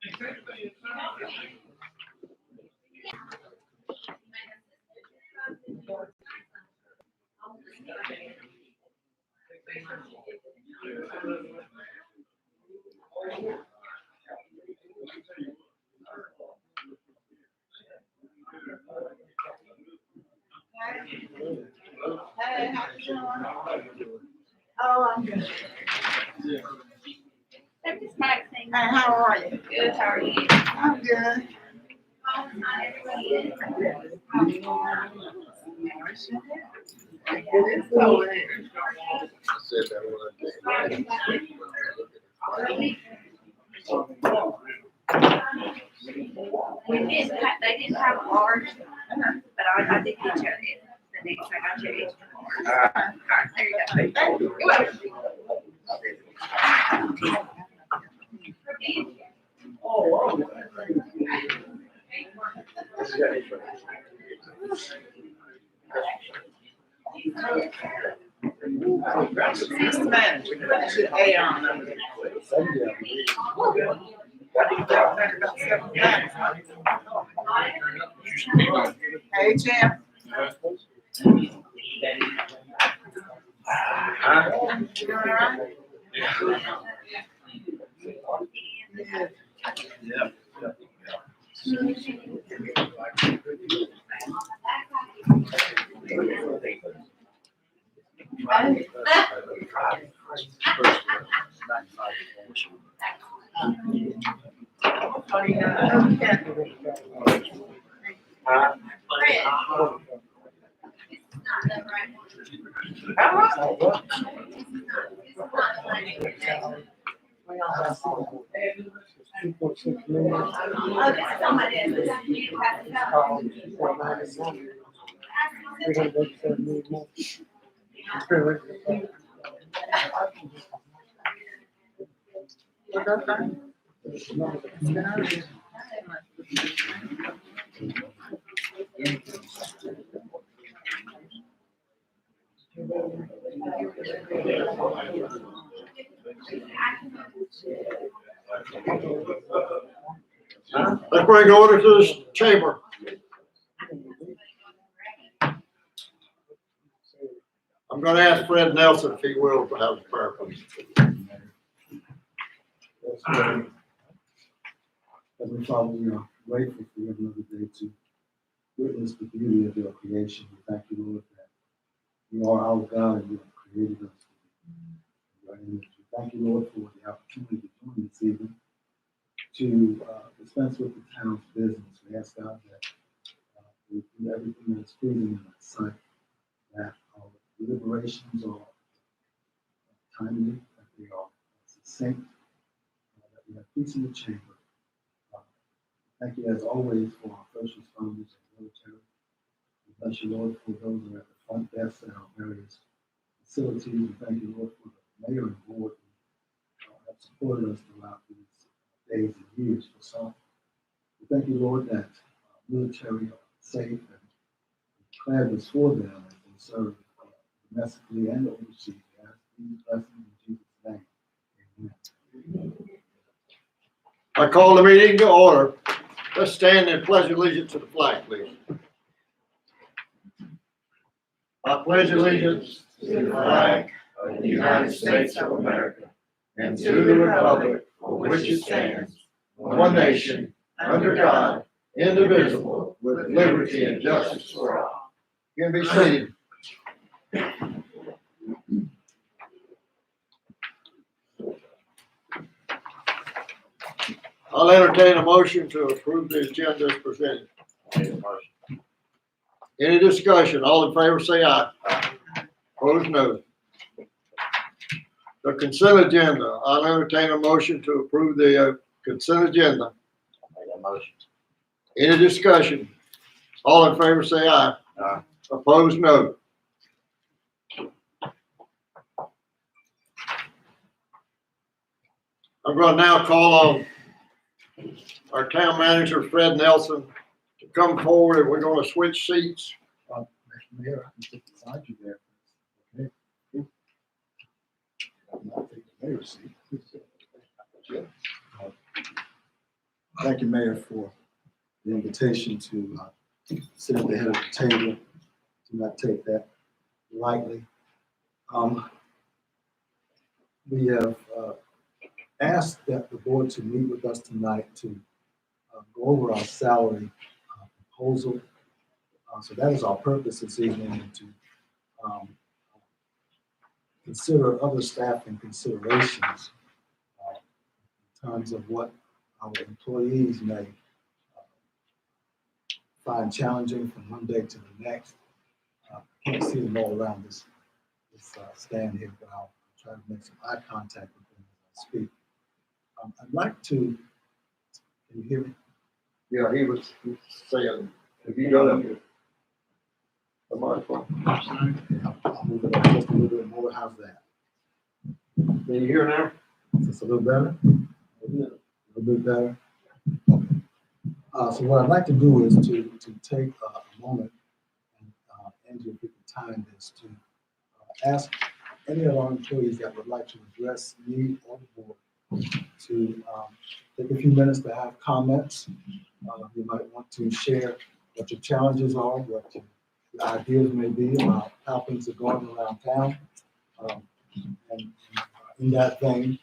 Hey, how you doing? Oh, I'm good. Hey, how are you? Good, how are you? I'm good. They didn't have a large, but I did get you it. The next time I got you extra large. All right, there you go. You're welcome. Mr. Manager, put your A on over there, please. Hey, Jim. You all right? Yeah. Let's bring order to this chamber. I'm going to ask Fred Nelson if he will have a prayer, please. Heavenly Father, we are grateful for yet another day to witness the beauty of your creation. We thank you, Lord, that you are our God and you have created us in your image. We thank you, Lord, for the opportunity to join this evening to dispense with the town's business. We ask God that we do everything that's pleasing in thy sight, that our deliberations are timely, that they are succinct, that we have peace in the chamber. Thank you, as always, for our first responders and military. We bless you, Lord, for those who are at the front desk at our various facilities. We thank you, Lord, for the mayor and board who have supported us throughout these days and years for some. We thank you, Lord, that military are safe and declared this for them as they serve domestically and overseas. We ask these blessings in Jesus' name. Amen. I call the meeting to order. Let's stand and pledge allegiance to the flag, please. I pledge allegiance To the flag of the United States of America and to the republic for which it stands, one nation, under God, indivisible, with liberty and justice for all. You can be seated. I'll entertain a motion to approve the agenda as presented. Any discussion? All in favor say aye. Opposed, no. The consent agenda. I'll entertain a motion to approve the consent agenda. Any discussion? All in favor say aye. Opposed, no. I'm going to now call on our town manager, Fred Nelson, to come forward, and we're going to switch seats. Mr. Mayor, I can sit beside you there. Okay. I'll take the mayor's seat. Thank you, Mayor, for the invitation to sit at the head of the table. Do not take that lightly. We have asked that the board to meet with us tonight to go over our salary proposal. So that is our purpose this evening, and to consider other staffing considerations in terms of what our employees may find challenging from one day to the next. Can't see them all around this stand here, but I'll try to make some eye contact with them as I speak. I'd like to, can you hear me? Yeah, he was saying, if you go up the microphone, I'll move it up just a little bit more. How's that? can you hear now? Is this a little better? A little bit better? Okay. So what I'd like to do is to take a moment, and Andrew, if we can time this, to ask any of our employees that would like to address me or the board to take a few minutes to have comments. You might want to share what your challenges are, what your ideas may be about how things are going around town. And in that vein,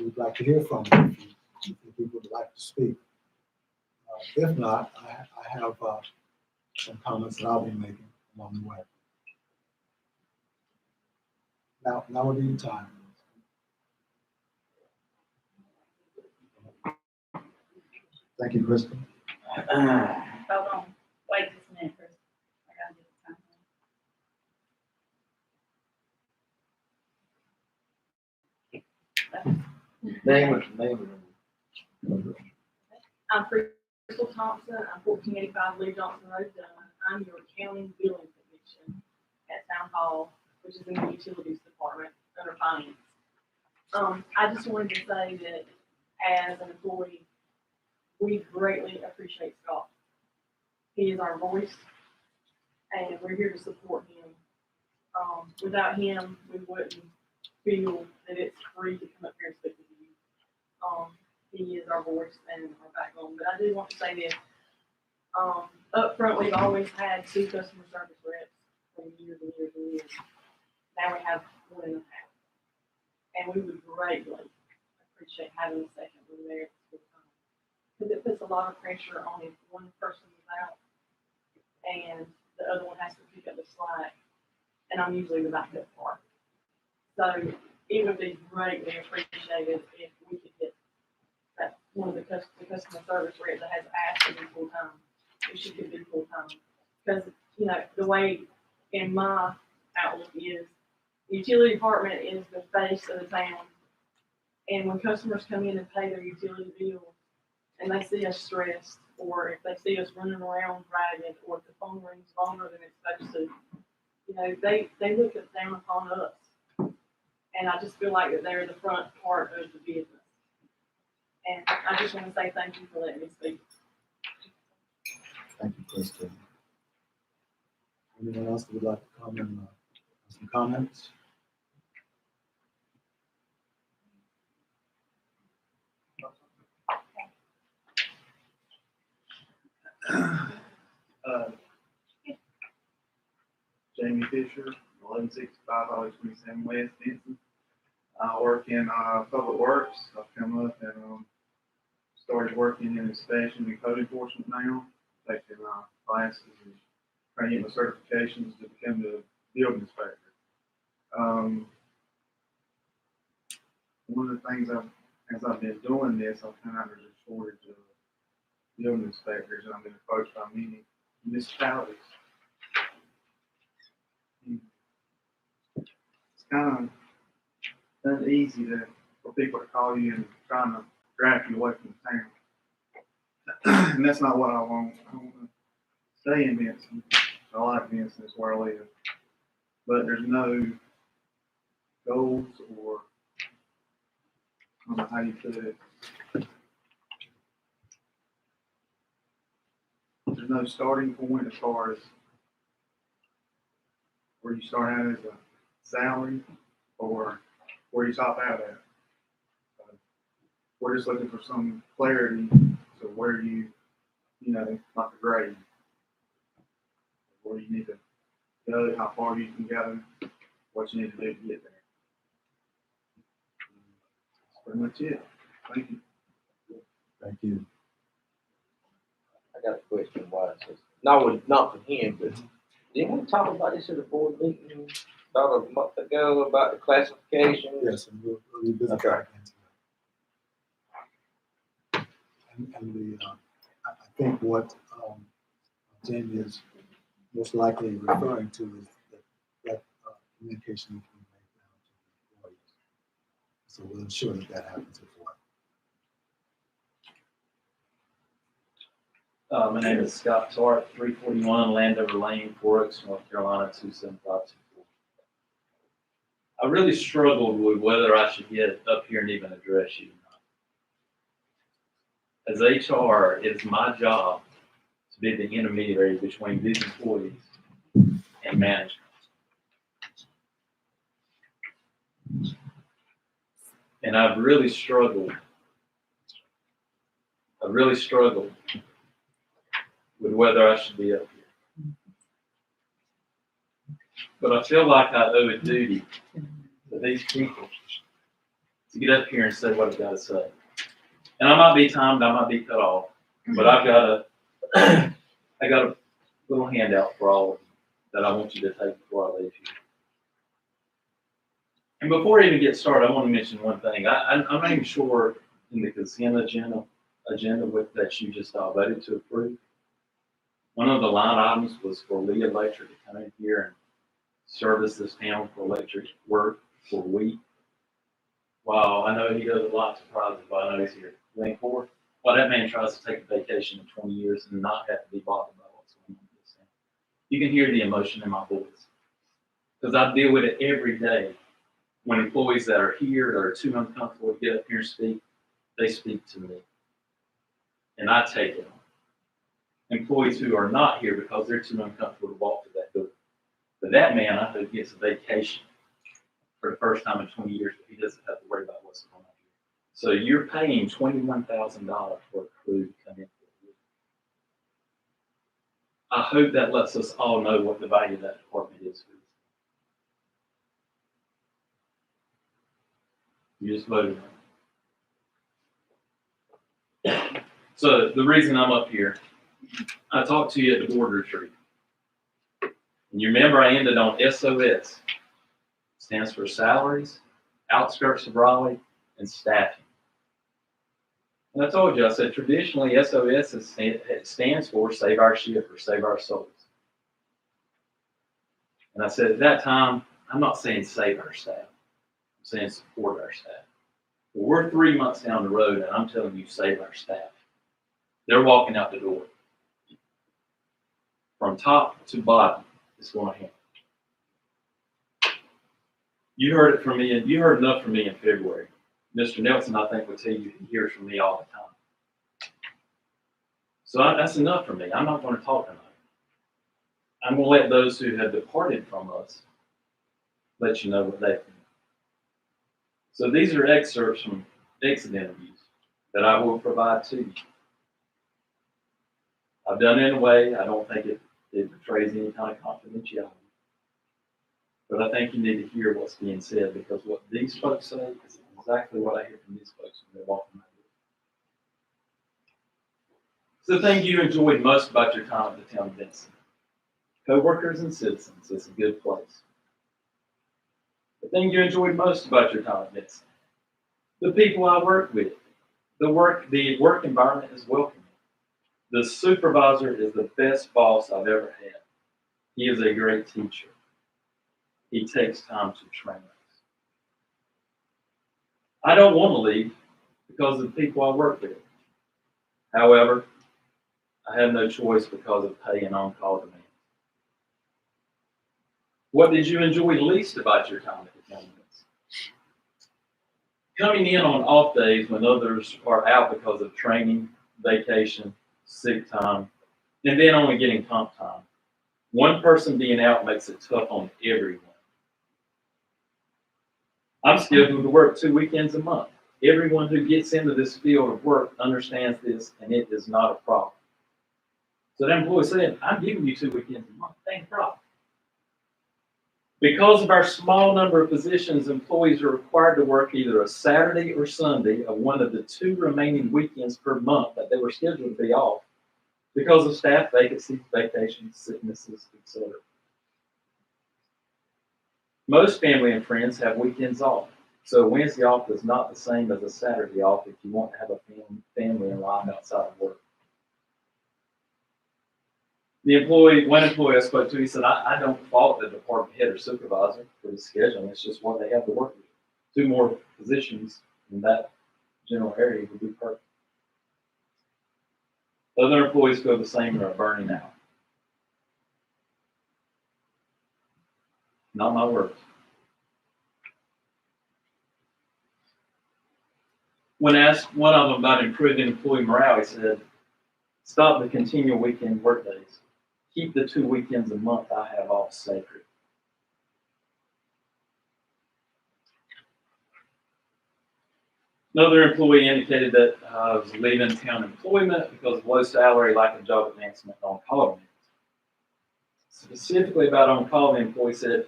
we'd like to hear from you if people would like to speak. If not, I have some comments that I'll be making along the way. Now would be your time. Thank you, Krista. Hold on, wait just a minute, Chris. I gotta get the time. Name it. I'm Crystal Thompson. I'm 1485 Lee Johnson Road, Dillon. I'm your accounting billing technician at Town Hall, which is in the utilities department under finance. I just wanted to say that as an employee, we greatly appreciate Scott. He is our voice, and we're here to support him. Without him, we wouldn't feel that it's free to come up here and speak with you. He is our voice and our backbone. But I do want to say this. Up front, we've always had 2 customer service reps for years and years and years. Now we have 1.5. And we would greatly appreciate having a second one there because it puts a lot of pressure on if one person is out and the other one has to pick up the slack. And I'm usually the backup part. So it would be greatly appreciated if we could get that one of the customer service reps that has asked to be full time, if she could be full time. Because, you know, the way in my outlook is the utility department is the face of the town. And when customers come in and pay their utility bill and they see us stressed, or if they see us running around ragged, or if the phone rings longer than it's supposed to, you know, they look down upon us. And I just feel like that they're the front part of the business. And I just want to say thank you for letting me speak. Thank you, Krista. Anyone else that would like to comment on some comments? Jamie Fisher, 1165 Highway 27 West, Benson. I work in public works. I've come up and started working in inspection and code enforcement now, taking classes and trying to get my certifications to become the building inspector. One of the things as I've been doing this, I've kind of there's a shortage of building inspectors, and I've been approached by many municipalities. It's kind of uneasy for people to call you and trying to draft you away from the town. And that's not what I want. I want to stay in Benson. I like Benson, it's where I live. But there's no goals, or I don't know how you put it. There's no starting point as far as where you start out as a salary or where you top out at. We're just looking for some clarity to where you know, like the grade. Where you need to go, how far you can go, what you need to do to get there. That's pretty much it. Thank you. Thank you. I got a question, why it's just, not for him, but didn't we talk about this at the board meeting about a month ago about the classification? Yes, and we'll revisit Okay. that again tonight. And I think what Jamie is most likely referring to is that communication needs to be made down to the employees. So we'll ensure that happens before. My name is Scott Tart, 341 Landover Lane, Forks, Oaks, North Carolina, 27524. I really struggled with whether I should get up here and even address you or not. As HR, it is my job to be the intermediary between these employees and management. And I've really struggled with whether I should be up here. But I feel like I owe a duty to these people to get up here and say what I've got to say. And I might be timed, I might be cut off, but I got a little handout for all of you that I want you to take before I leave you. And before I even get started, I want to mention one thing. I'm not even sure in the consent agenda that you just all voted to approve. One of the line items was for Lee Electric to come in here and service this town for electric work for a week. Wow, I know he does a lot to prizes, but I know he's here. Link 4. Well, that man tries to take a vacation in 20 years and not have to be bothered by what's going on with this town. You can hear the emotion in my voice. Because I deal with it every day. When employees that are here that are too uncomfortable to get up here and speak, they speak to me. And I take it on. Employees who are not here because they're too uncomfortable to walk to that door. But that man, I hope, gets a vacation for the first time in 20 years, but he doesn't have to worry about what's going on here. So you're paying $21,000 for a crew to come in for a week. I hope that lets us all know what the value of that department is. You just voted on it. So the reason I'm up here, I talked to you at the board retreat. And you remember I ended on SOS. Stands for salaries, outskirts of Raleigh, and staffing. And I told you, I said traditionally SOS stands for Save Our Ship or Save Our Souls. And I said at that time, I'm not saying save our staff. I'm saying support our staff. Well, we're 3 months down the road, and I'm telling you, save our staff. They're walking out the door. From top to bottom, it's going to happen. You heard it from me, and you heard enough from me in February. Mr. Nelson, I think, will tell you he hears from me all the time. So that's enough for me. I'm not going to talk tonight. I'm going to let those who have departed from us let you know what they think. So these are excerpts from exit interviews that I will provide to you. I've done it in a way I don't think it betrays any kind of confidentiality. But I think you need to hear what's being said, because what these folks say is exactly what I hear from these folks when they're walking my door. So the thing you enjoyed most about your time at the town of Benson. Co-workers and citizens, it's a good place. The thing you enjoyed most about your time at Benson. The people I work with. The work environment is welcoming. The supervisor is the best boss I've ever had. He is a great teacher. He takes time to train us. I don't want to leave because of the people I work with. However, I have no choice because of pay and on-call demands. What did you enjoy least about your time at the county? Coming in on off days when others are out because of training, vacation, sick time, and then only getting comp time. One person being out makes it tough on everyone. I'm scheduled to work 2 weekends a month. Everyone who gets into this field of work understands this, and it is not a problem. So that employee said, I'm giving you 2 weekends a month. Ain't a problem. Because of our small number of positions, employees are required to work either a Saturday or Sunday of one of the 2 remaining weekends per month that they were scheduled to be off because of staff vacancies, vacations, sicknesses, etc. Most family and friends have weekends off, so a Wednesday off is not the same as a Saturday off if you want to have a family and life outside of work. One employee I spoke to, he said, I don't fault the department head or supervisor for the scheduling. It's just what they have to work with. 2 more positions in that general area would be perfect. Other employees feel the same and are burning out. Not my words. When asked one of them about improving employee morale, he said, stop the continual weekend work days. Keep the 2 weekends a month I have off sacred. Another employee indicated that was leaving town employment because of low salary, lack of job advancement, on-call events. Specifically about on-call, the employee said,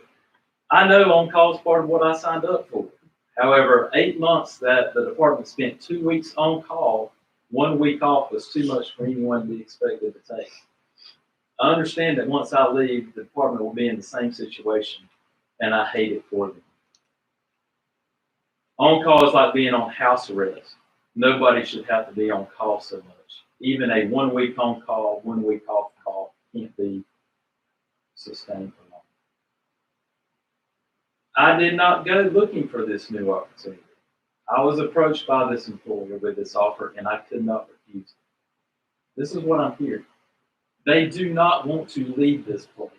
I know on-call is part of what I signed up for. However, 8 months that the department spent 2 weeks on call, 1 week off was too much for anyone to be expected to take. I understand that once I leave, the department will be in the same situation, and I hate it for them. On call is like being on house arrest. Nobody should have to be on call so much. Even a 1 week on call, 1 week off call can't be sustained for long. I did not go looking for this new opportunity. I was approached by this employer with this offer, and I could not refuse it. This is what I'm hearing. They do not want to leave this place.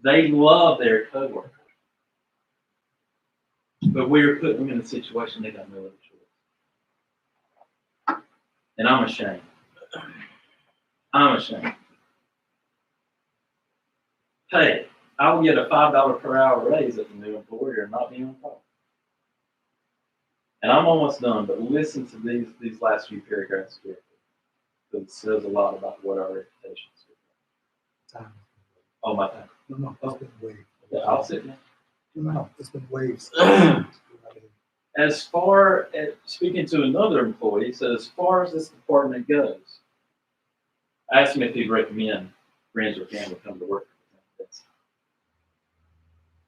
They love their coworkers. But we're putting them in a situation they got no other choice. And I'm ashamed. I'm ashamed. Hey, I will get a $5 per hour raise at the new employer and not be on call. And I'm almost done, but listen to these last few paragraphs here. It says a lot about what our reputation is. Time. Oh, my time. No, it's been waived. Yeah, I'll sit down. No, it's been waived. As far as speaking to another employee, said as far as this department goes, I asked him if he'd recommend friends or family come to work.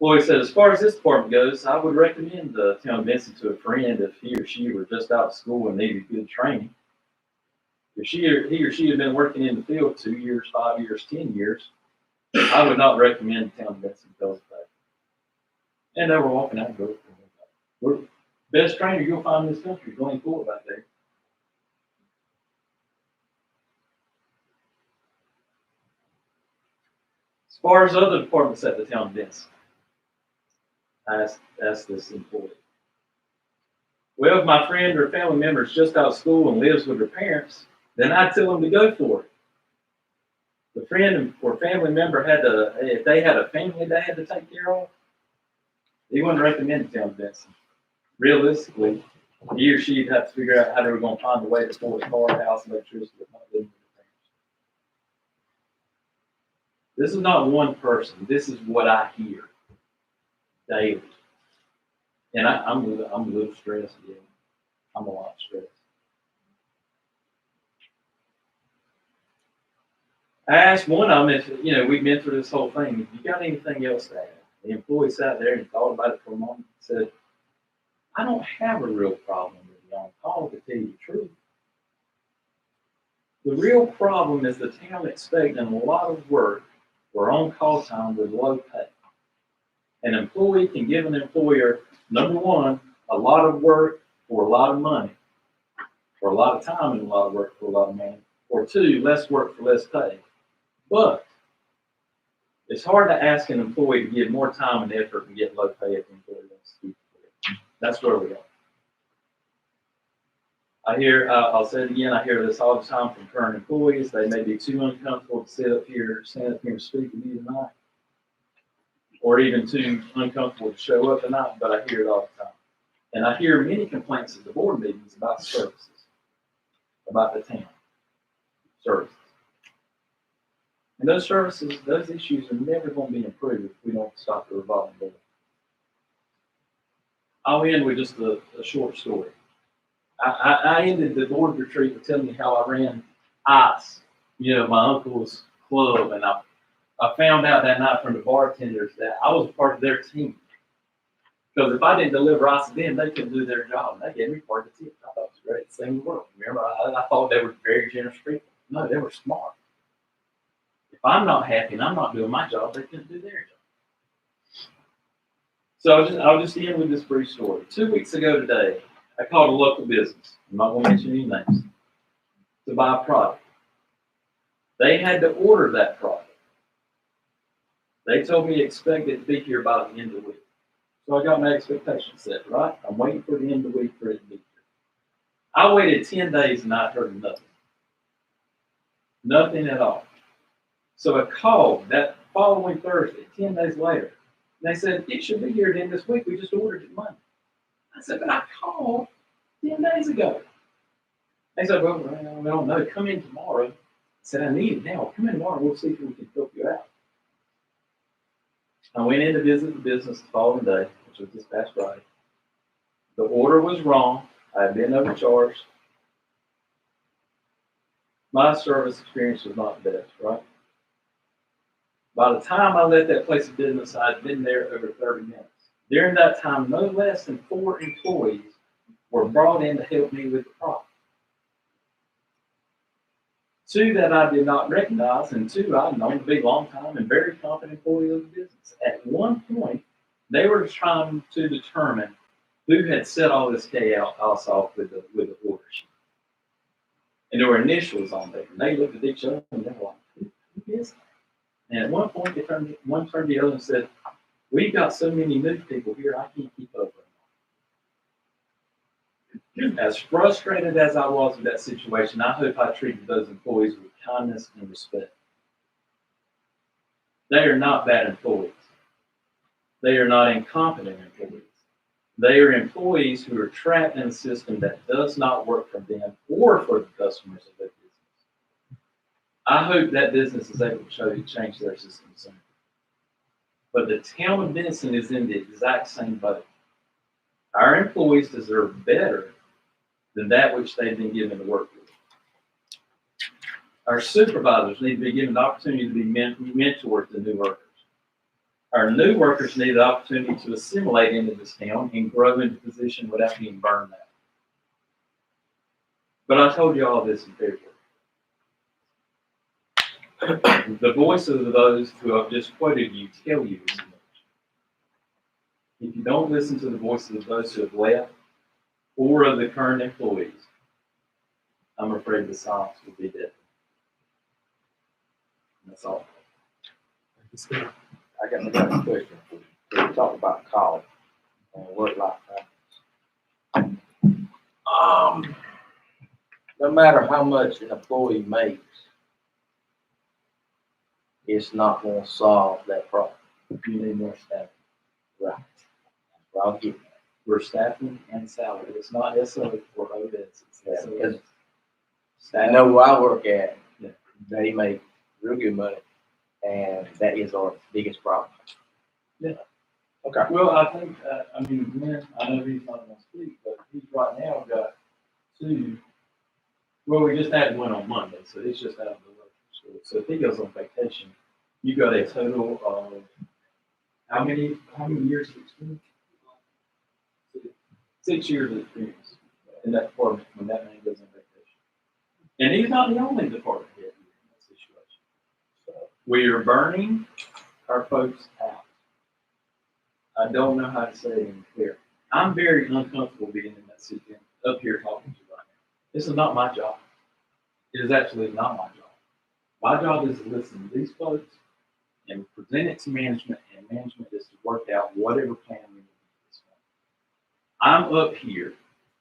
Employee said, as far as this department goes, I would recommend the town of Benson to a friend if he or she were just out of school and needed good training. If he or she had been working in the field 2 years, 5 years, 10 years, I would not recommend the town of Benson goes back. And they were walking out the door. We're best trainer you'll find in this country, going forward back there. As far as other departments at the town of Benson, I asked this employee. Well, if my friend or family member is just out of school and lives with their parents, then I'd tell them to go for it. The friend or family member if they had a family they had to take care of, he wouldn't recommend the town of Benson. Realistically, he or she'd have to figure out how they were going to find a way to afford a car, house, electricity, with not living with their parents. This is not one person. This is what I hear daily. And I'm a little stressed again. I'm a lot stressed. I asked one of them if, we've been through this whole thing, if you got anything else to add? The employee sat there and thought about it for a moment and said, I don't have a real problem with the on-call, to tell you the truth. The real problem is the town expecting a lot of work for on-call time with low pay. An employee can give an employer, number one, a lot of work for a lot of money, or a lot of time and a lot of work for a lot of money, or two, less work for less pay. But it's hard to ask an employee to give more time and effort and get low pay if the employee wants to keep it. That's where we are. I'll say it again, I hear this all the time from current employees. They may be too uncomfortable to stand up here and speak with you tonight, or even too uncomfortable to show up tonight, but I hear it all the time. And I hear many complaints at the board meetings about services, about the town services. And those services, those issues are never going to be improved if we don't stop the revolving door. I'll end with just a short story. I ended the board retreat with telling you how I ran ICE, my uncle's club, and I found out that night from the bartenders that I was a part of their team. Because if I didn't deliver ice to them, they couldn't do their job. And they gave me part of the tip. I thought it was the greatest thing in the world. Remember, I thought they were very generous people. No, they were smart. If I'm not happy and I'm not doing my job, they couldn't do their job. So I'll just end with this brief story. 2 weeks ago today, I called a local business. I'm not going to mention any names. To buy a product. They had to order that product. They told me to expect it to be here by the end of the week. So I got my expectations set, right? I'm waiting for the end of the week for it to be here. I waited 10 days and I heard nothing. Nothing at all. So I called that following Thursday, 10 days later. And they said, it should be here at the end of this week. We just ordered it Monday. I said, but I called 10 days ago. They said, well, we don't know. Come in tomorrow. I said, I need it now. Come in tomorrow. We'll see if we can help you out. I went in to visit the business the following day, which was this past Friday. The order was wrong. I had been overcharged. My service experience was not the best, right? By the time I left that place of business, I'd been there over 30 minutes. During that time, no less than 4 employees were brought in to help me with the problem. 2 that I did not recognize, and 2 I'd known to be long time and very competent employees of the business. At one point, they were trying to determine who had set all this chaos off with the order sheet. And there were initials on there. And they looked at each other and they were like, who is that? And at one point, one turned to the other and said, we've got so many new people here, I can't keep up with them. As frustrated as I was with that situation, I hope I treated those employees with kindness and respect. They are not bad employees. They are not incompetent employees. They are employees who are trapped in a system that does not work for them or for the customers of their business. I hope that business is able to change their system soon. But the town of Benson is in the exact same boat. Our employees deserve better than that which they've been given to work with. Our supervisors need to be given the opportunity to be mentored to new workers. Our new workers need the opportunity to assimilate into this town and grow into position without being burned out. But I told you all this in February. The voices of those who have just quoted you tell you as much. If you don't listen to the voices of those who have left or of the current employees, I'm afraid the silence will be dead. That's all. I got a question for you. We talk about college and work-life balance. No matter how much an employee makes, it's not going to solve that problem. You need more staffing. Right. That's what I'll get. We're staffing and salary. It's not SO or ODS. It's SO. Because I Staff. know where I work at, Yeah. they make real good money, and that is our biggest problem. Yeah. Okay. Well, I think, Glenn, I know he's not going to speak, but he's right now got 2. Well, we just had one on Monday, so he's just out of the work school. So if he goes on vacation, you got a total of how many years of experience? 6 years of experience in that department when that man goes on vacation. And he's not the only department head in that situation. So we are burning our folks out. I don't know how to say it any clearer. I'm very uncomfortable being in that situation up here talking to you right now. This is not my job. It is absolutely not my job. My job is to listen to these folks and present it to management, and management is to work out whatever plan we need at this point. I'm up here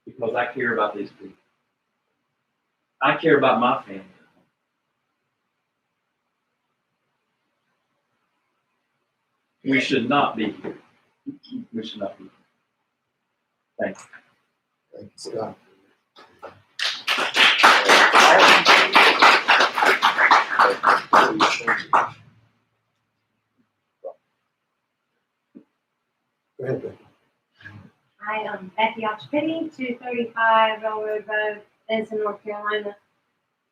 because I care about these people. I care about my family. We should not be here. We should not be here. Thank you. Thank you, Scott. Go ahead, Becky. Hi, I'm Becky Oxpity, 235 Railroad Road, Benson, North Carolina.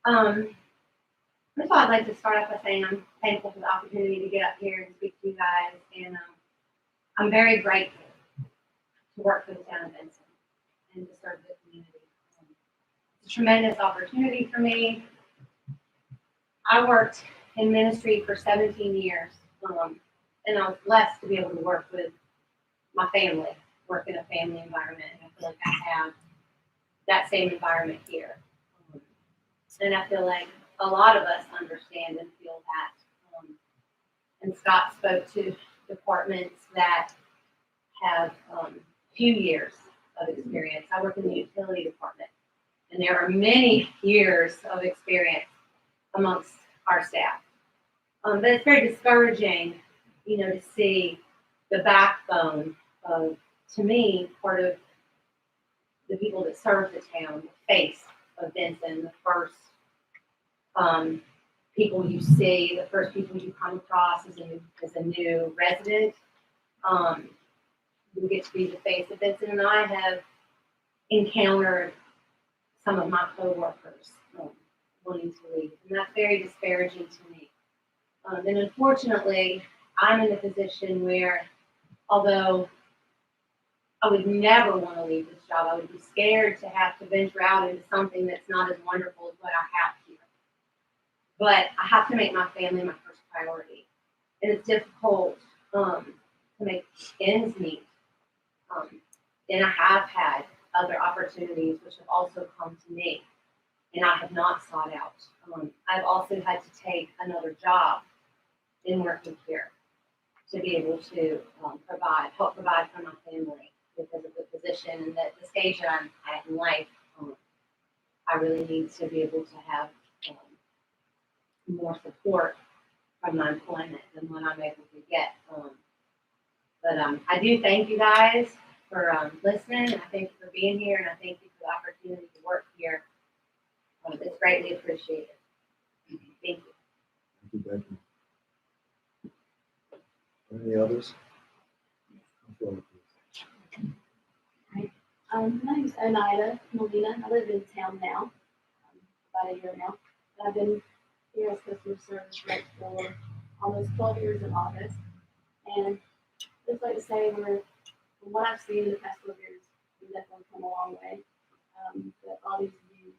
First of all, I'd like to start off by saying I'm thankful for the opportunity to get up here and speak to you guys, and I'm very grateful to work for the town of Benson and to serve the community. It's a tremendous opportunity for me. I worked in ministry for 17 years, and I was blessed to be able to work with my family, work in a family environment, and I feel like I have that same environment here. And I feel like a lot of us understand and feel that. And Scott spoke to departments that have few years of experience. I work in the utility department, and there are many years of experience amongst our staff. But it's very discouraging, to see the backbone of, to me, part of the people that serve the town, the face of Benson, the first people you see, the first people you come across as a new resident. You get to be the face of Benson, and I have encountered some of my coworkers wanting to leave, and that's very disparaging to me. And unfortunately, I'm in a position where, although I would never want to leave this job, I would be scared to have to venture out into something that's not as wonderful as what I have here. But I have to make my family my first priority, and it's difficult to make ends meet. And I have had other opportunities which have also come to me, and I have not sought out. I've also had to take another job in working here to be able to help provide for my family because of the position and the stage that I'm at in life. I really need to be able to have more support from my employment than what I'm able to get. But I do thank you guys for listening, and I thank you for being here, and I thank you for the opportunity to work here. It's greatly appreciated. Thank you. Thank you, Becky. Any others? My name's Oneida Molina. I live in town now, about a year now. I've been here as customer service rep for almost 12 years in August. And just like to say, from what I've seen in the past 12 years, we've definitely come a long way. But all these new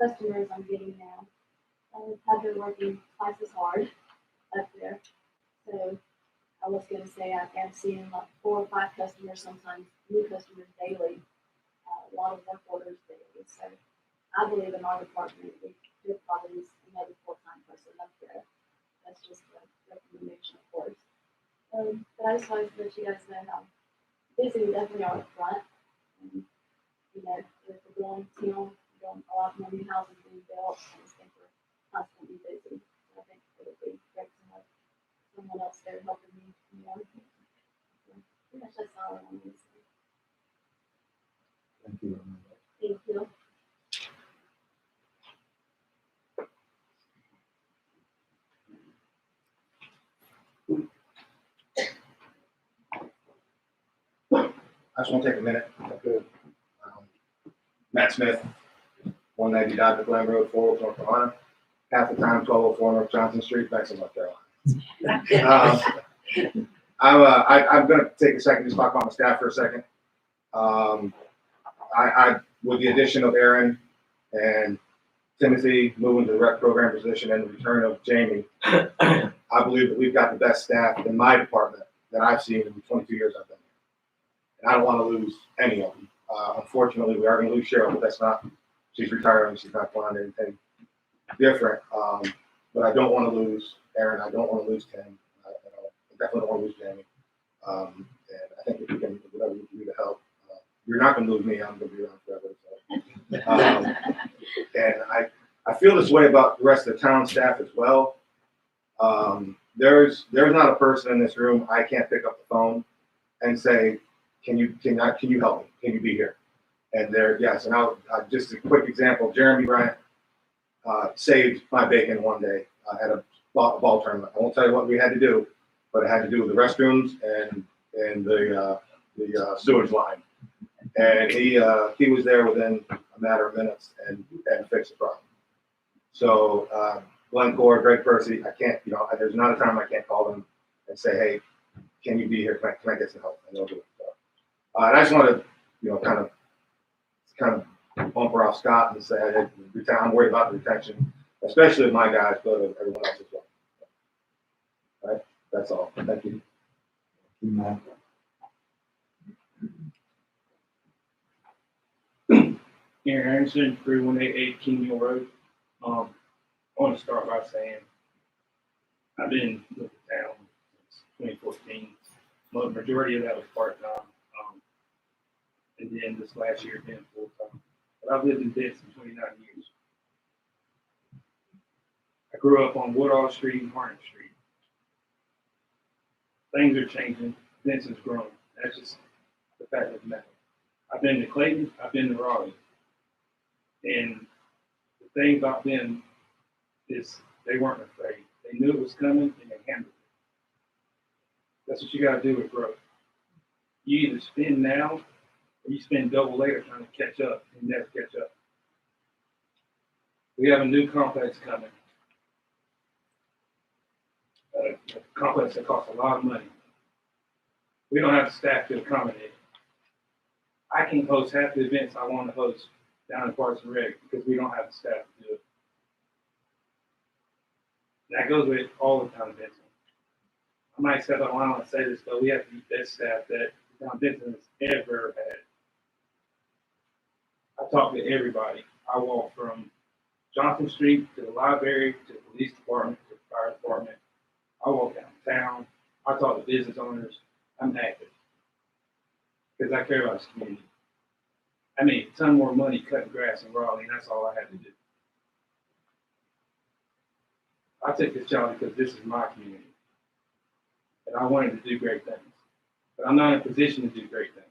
customers I'm getting now have been working twice as hard up there. So I was going to say I'm seeing like 4 or 5 customers, sometimes new customers daily, a lot of work orders daily. So I believe in our department we could probably use another full-time person up there. That's just a recommendation, of course. But I just wanted to let you guys know how busy we definitely are up front. And, with the growing town, a lot more new houses being built, I just think we're constantly busy. So I think it would be great to have someone else there helping me more. So pretty much that's all I wanted to say. Thank you. Thank you. I just want to take a minute. Matt Smith, 190 Dodger Glen Road, Fort Worth, North Carolina. Half the time, 1204 North Johnson Street, Benson, North Carolina. I'm going to take a second to just talk about my staff for a second. With the addition of Aaron and Timothy moving to the rep program position and the return of Jamie, I believe that we've got the best staff in my department that I've seen in the 22 years I've been here. And I don't want to lose any of them. Unfortunately, we are going to lose Cheryl, but she's retiring. She's not planning anything different. But I don't want to lose Aaron. I don't want to lose Tim. I definitely don't want to lose Jamie. And I think if we can, whatever we can do to help, you're not going to lose me. I'm going to be around forever. So. And I feel this way about the rest of the town staff as well. There's not a person in this room I can't pick up the phone and say, can you help me? Can you be here? And there, yes, and just a quick example, Jeremy Bryant saved my bacon one day at a ball tournament. I won't tell you what we had to do, but it had to do with the restrooms and the sewage line. And he was there within a matter of minutes and fixed the problem. So Glenn Core, Greg Percy, I can't, there's not a time I can't call them and say, hey, can you be here? Can I get some help? And they'll do it. So, and I just want to, kind of bumper off Scott and say, hey, I'm worried about the retention, especially of my guys, but of everyone else as well. All right, that's all. Thank you. Aaron Anderson, 3188 King Hill Road. I want to start by saying I've been with the town since 2014. Well, the majority of that was part-time. And then this last year been full-time. But I've lived in Benson 29 years. I grew up on Woodall Street and Harton Street. Things are changing. Benson's growing. That's just the fact of the matter. I've been to Clayton. I've been to Raleigh. And the thing about them is they weren't afraid. They knew it was coming and they handled it. That's what you got to do with growth. You either spend now or you spend double later trying to catch up and never catch up. We have a new complex coming. A complex that costs a lot of money. We don't have the staff to accommodate it. I can host half the events I want to host down in Parks and Rec because we don't have the staff to do it. That goes with all the town Benson. I might step out line and say this, but we have the best staff that the town Benson has ever had. I talk to everybody. I walk from Johnson Street to the library, to the police department, to the fire department. I walk downtown. I talk to business owners. I'm active because I care about this community. I made a ton more money cutting grass in Raleigh, and that's all I had to do. I took this job because this is my community, and I wanted to do great things. But I'm not in a position to do great things.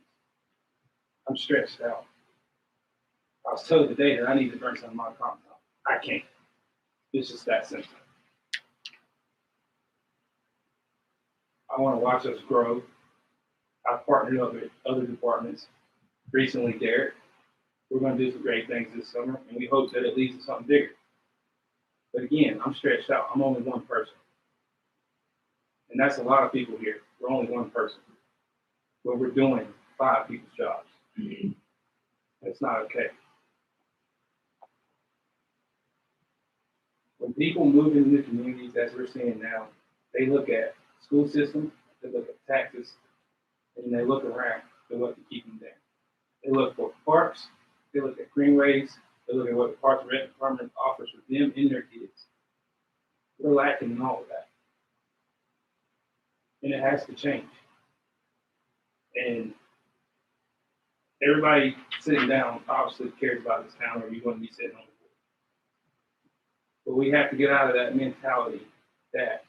I'm stressed out. I was told today that I need to bring some of my comp time. I can't. It's just that simple. I want to watch us grow. I've partnered up with other departments. Recently, Derek. We're going to do some great things this summer, and we hope that it leads to something bigger. But again, I'm stretched out. I'm only one person. And that's a lot of people here. We're only one person. But we're doing 5 people's jobs. It's not okay. When people move into new communities, as we're seeing now, they look at school system, they look at taxes, and they look around for what to keep them there. They look for parks, they look at greenways, they look at what the Parks and Rec Department offers for them and their kids. We're lacking in all of that. And it has to change. And everybody sitting down obviously cares about this town, or you wouldn't be sitting on the board. But we have to get out of that mentality that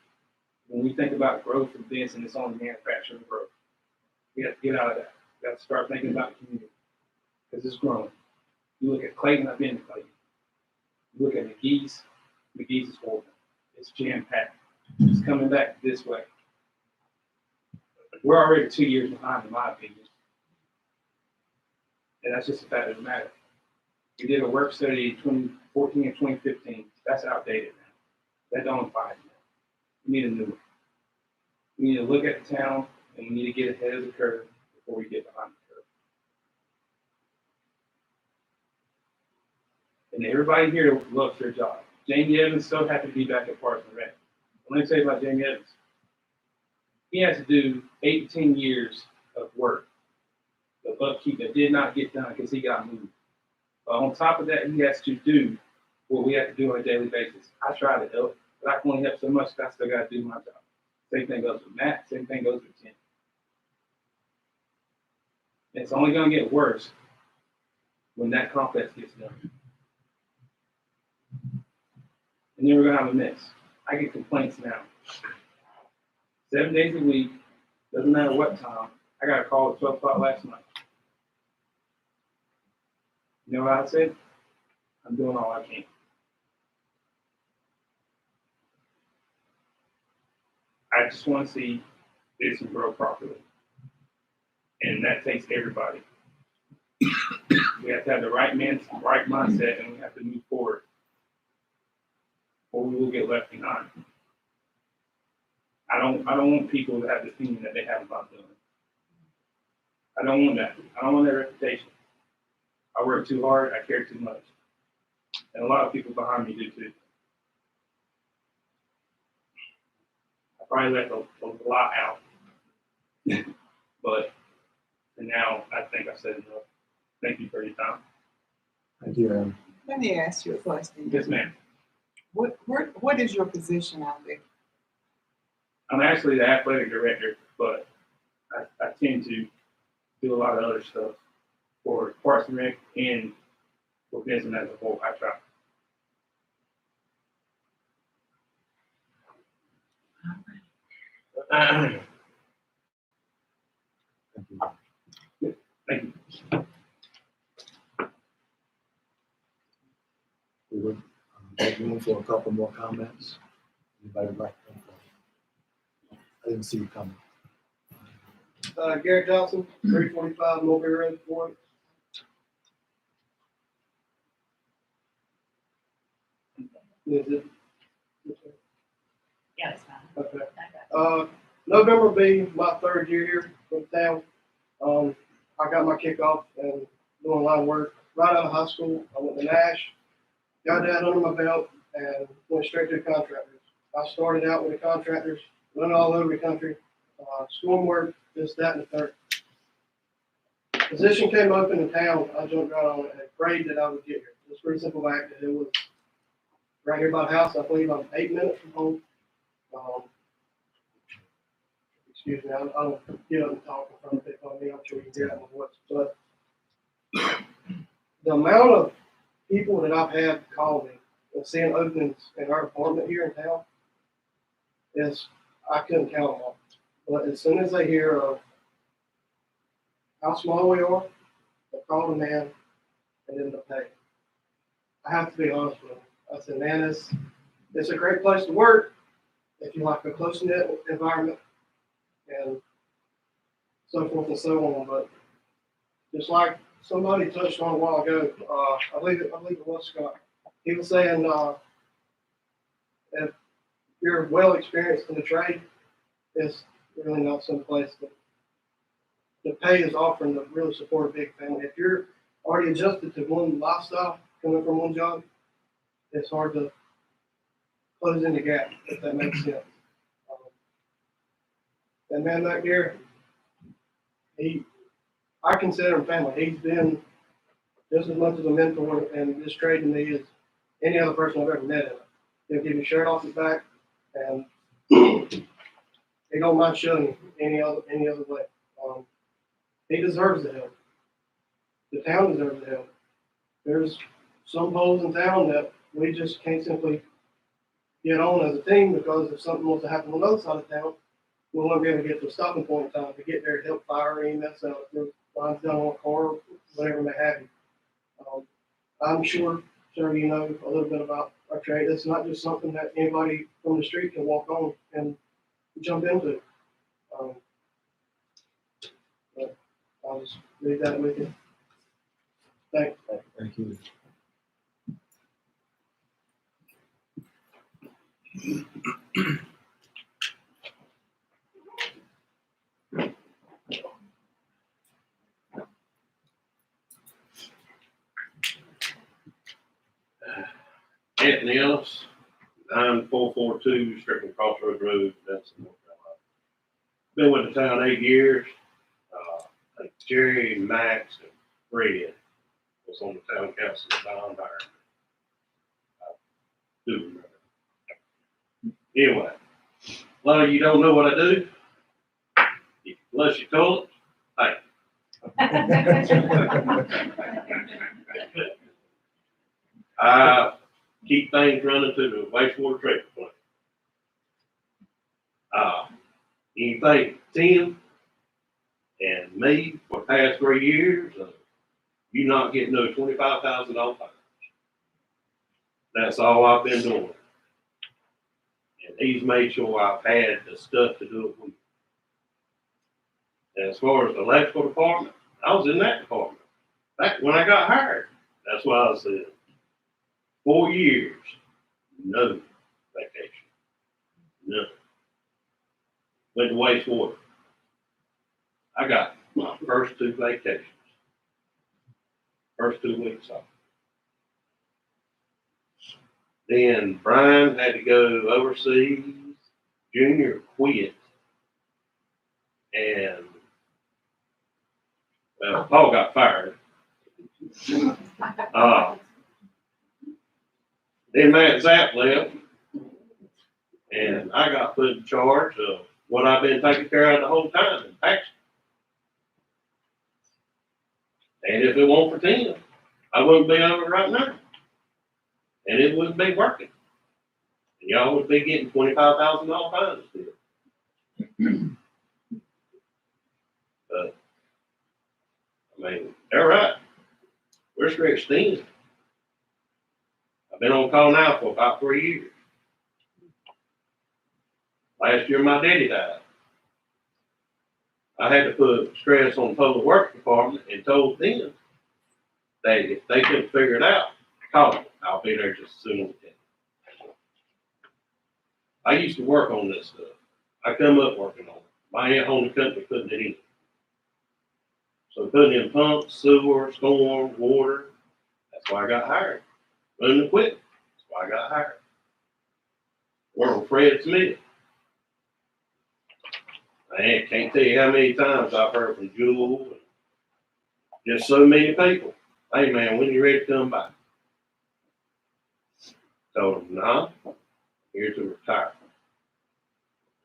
when we think about growth in Benson, it's only manufacturing growth. We have to get out of that. We have to start thinking about the community because it's growing. You look at Clayton, I've been to Clayton. You look at McGee's is horrible. It's jam-packed. It's coming back this way. We're already 2 years behind, in my opinion. And that's just a fact of the matter. We did a work study in 2014 and 2015. That's outdated now. That don't apply now. We need a new one. We need to look at the town, and we need to get ahead of the curve before we get behind the curve. And everybody here loves their job. Jamie Evans so happy to be back at Parks and Rec. Let me tell you about Jamie Evans. He has to do 18 years of work, of upkeep that did not get done because he got moved. But on top of that, he has to do what we have to do on a daily basis. I try to help, but I can only help so much because I still got to do my job. Same thing goes with Matt, same thing goes with Tim. And it's only going to get worse when that complex gets done. And then we're going to have a mess. I get complaints now. 7 days a week, doesn't matter what time, I got a call at 12 o'clock last night. You know what I said? I'm doing all I can. I just want to see Benson grow properly. And that takes everybody. We have to have the right mindset, and we have to move forward, or we will get left behind. I don't want people to have the opinion that they have about them. I don't want that. I don't want that reputation. I work too hard. I care too much, and a lot of people behind me do too. I probably left a lot out, but and now I think I've said enough. Thank you for your time. Thank you, Aaron. Let me ask you a question. Yes, ma'am. What is your position out there? I'm actually the athletic director, but I tend to do a lot of other stuff for Parks and Rec and for Benson as a whole. I try. Thank you. Thank you. We would make room for a couple more comments. Anybody would like to come forward? I didn't see you coming. Garrett Johnson, 345 Mulberry Road, Florida. Is it? Yeah, it's fine. Okay. Okay. November will be my third year here in town. I got my kickoff and doing a lot of work right out of high school. I went to Nash, got that under my belt, and went straight to the contractors. I started out with the contractors, went all over the country, storm work, this, that, and the third. Position came open in town. I jumped right on it and prayed that I would get here. It's pretty simple fact that it was right here by the house. I believe I'm 8 minutes from home. Excuse me, I don't get up and talk in front of people. I mean, I'm sure you can hear that in my voice. But the amount of people that I've had call me and seeing openings in our department here in town is, I couldn't count them all. But as soon as they hear of how small we are, they call the man and then the pay. I have to be honest with them. I said, man, it's a great place to work if you like a close-knit environment and so forth and so on. But just like somebody touched on a while ago, I believe it was Scott. He was saying if you're well experienced in the trade, it's really not some place that the pay is offering to really support a big family. If you're already adjusted to one lifestyle, coming from one job, it's hard to close in the gap, if that makes sense. And man back there, I consider him family. He's been just as much as a mentor in this trade to me as any other person I've ever met in it. He'll give you a shirt off his back, and he don't mind showing you any other way. He deserves the help. The town deserves the help. There's some holes in town that we just can't simply get on as a team, because if something was to happen on the other side of town, we won't be able to get to a stopping point in time to get there to help fire EMS out if there's lines down on a car, whatever may have you. I'm sure you know a little bit about our trade. It's not just something that anybody from the street can walk on and jump into. But I'll just leave that with you. Thanks. Thank you. Anthony Ellis, 9442 Strickland Crossroads Road, Benson, North Carolina. Been with the town 8 years. I think Jerry, Max, and Fred was on the town council at Don Byron. I do remember. Anyway, a lot of you don't know what I do. Unless you call it, hey. I keep things running to the wastewater treatment plant. You think 10 And me, for the past 3 years, you not getting no $25,000 fines. That's all I've been doing. And he's made sure I've had the stuff to do it with. And as far as the electrical department, I was in that department. Back when I got hired, that's why I said 4 years, no vacation. None. Went to wastewater. I got my first 2 vacations. First 2 weeks off. Then Brian had to go overseas. Junior quit. And, well, Paul got fired. Then Matt Zapp left. And I got put in charge of what I've been taking care of the whole time in Paxton. And if it weren't for Tim, I wouldn't be over right now. And it wouldn't be working. And y'all would be getting $25,000 fines still. But, I mean, they're right. We're stretched thin. I've been on call now for about 3 years. Last year, my daddy died. I had to put stress on the public works department and told them that if they couldn't figure it out, call me. I'll be there just as soon as I can. I used to work on this stuff. I come up working on it. My aunt owned the company putting it in. So putting in pumps, sewer, storm, water. That's why I got hired. Running equipment. That's why I got hired. Work with Fred Smith. I can't tell you how many times I've heard from Jewel and just so many people. Hey man, when you ready to come back? Told them, nah, I'm here to retire.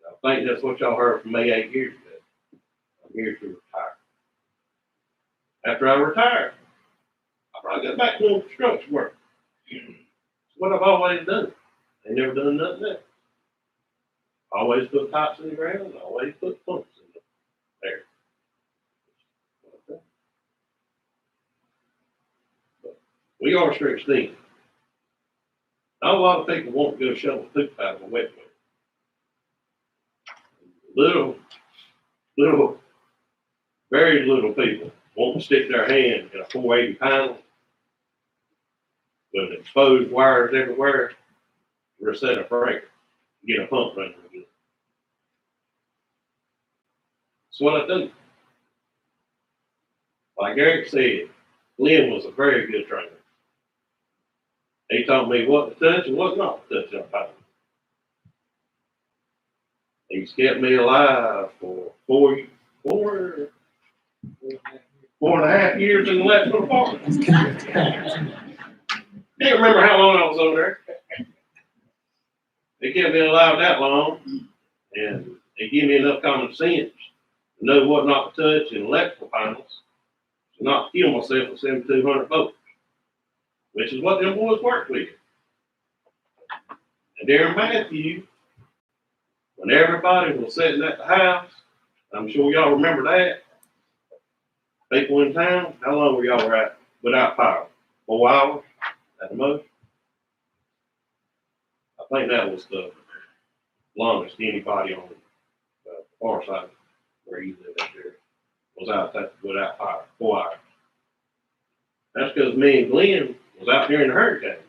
I think that's what y'all heard from me 8 years ago. I'm here to retire. After I retired, I probably got back doing construction work. It's what I've always done. I never done nothing else. Always put pipes in the ground, always put pumps in there. But we are stretched thin. Not a lot of people want to go shovel poop out of a wet well. Very little people want to stick their hand in a 480 panel with exposed wires everywhere to reset a breaker, get a pump running again. That's what I do. Like Eric said, Glenn was a very good trainer. He taught me what to touch and what not to touch on panel. He's kept me alive for 4.5 years in the electrical department. Can't remember how long I was over there. They kept me alive that long, and they gave me enough common sense to know what not to touch in electrical panels, to not kill myself with 7,200 volts, which is what them boys work with. And during Matthew, when everybody was sitting at the house, I'm sure y'all remember that. People in town, how long were y'all at without power? 4 hours at the most? I think that was the longest anybody on the far side where you live up there was out that without power, 4 hours. That's because me and Glenn was out there in the hurricane.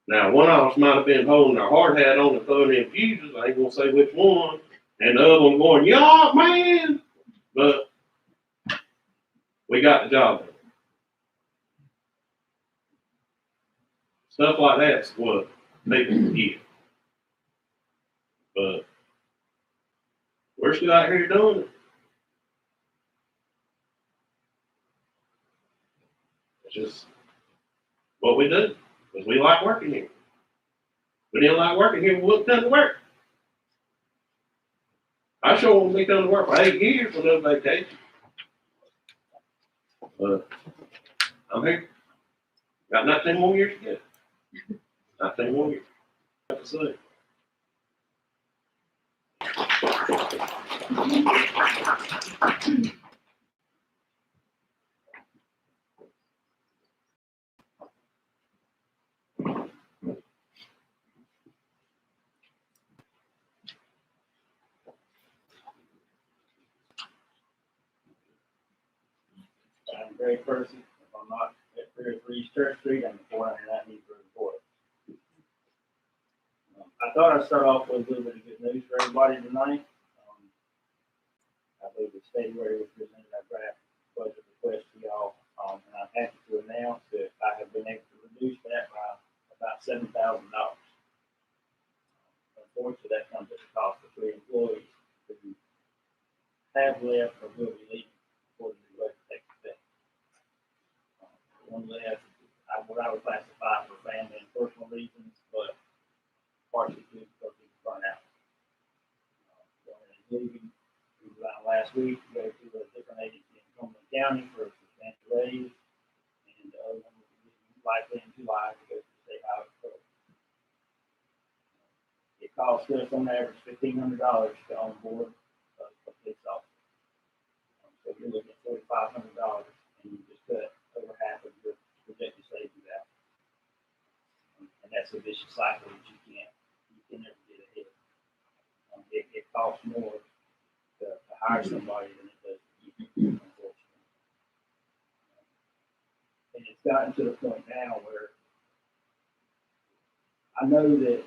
Now, one of us might have been holding our hard hat on and throwing in fuses. I ain't gonna say which one. And the other one going, yeah, man. But we got the job done. Stuff like that's what people forget. But we're still out here doing it. It's just what we do. Because we like working here. We didn't like working here, we wouldn't come to work. I sure won't be coming to work for 8 years for no vacation. But I'm here. Got 19 more years to go. 19 more years. What to say. I'm Greg Percy. If I'm not at 303 East Church Street, I'm at 499 East Road Court. I thought I'd start off with a little bit of good news for everybody tonight. I believe the state already presented our draft budget request to y'all, and I'm happy to announce that I have been able to reduce that by about $7,000. Unfortunately, that comes at the cost of 3 employees who have left or will be leaving before the new budget takes effect. One left, what I would classify for family and personal reasons, but partially due because he was burnt out. One is leaving. We resigned last week to go to a different agency in Cumberland County for a substantial raise, and the other one will be likely in July to go to the state highway patrol. It costs us on average $1,500 to on board a police officer. So you're looking at $4,500, and you just cut over half of your projected savings out. And that's a vicious cycle that you can never get ahead. It costs more to hire somebody than it does to keep them, unfortunately. And it's gotten to the point now where I know that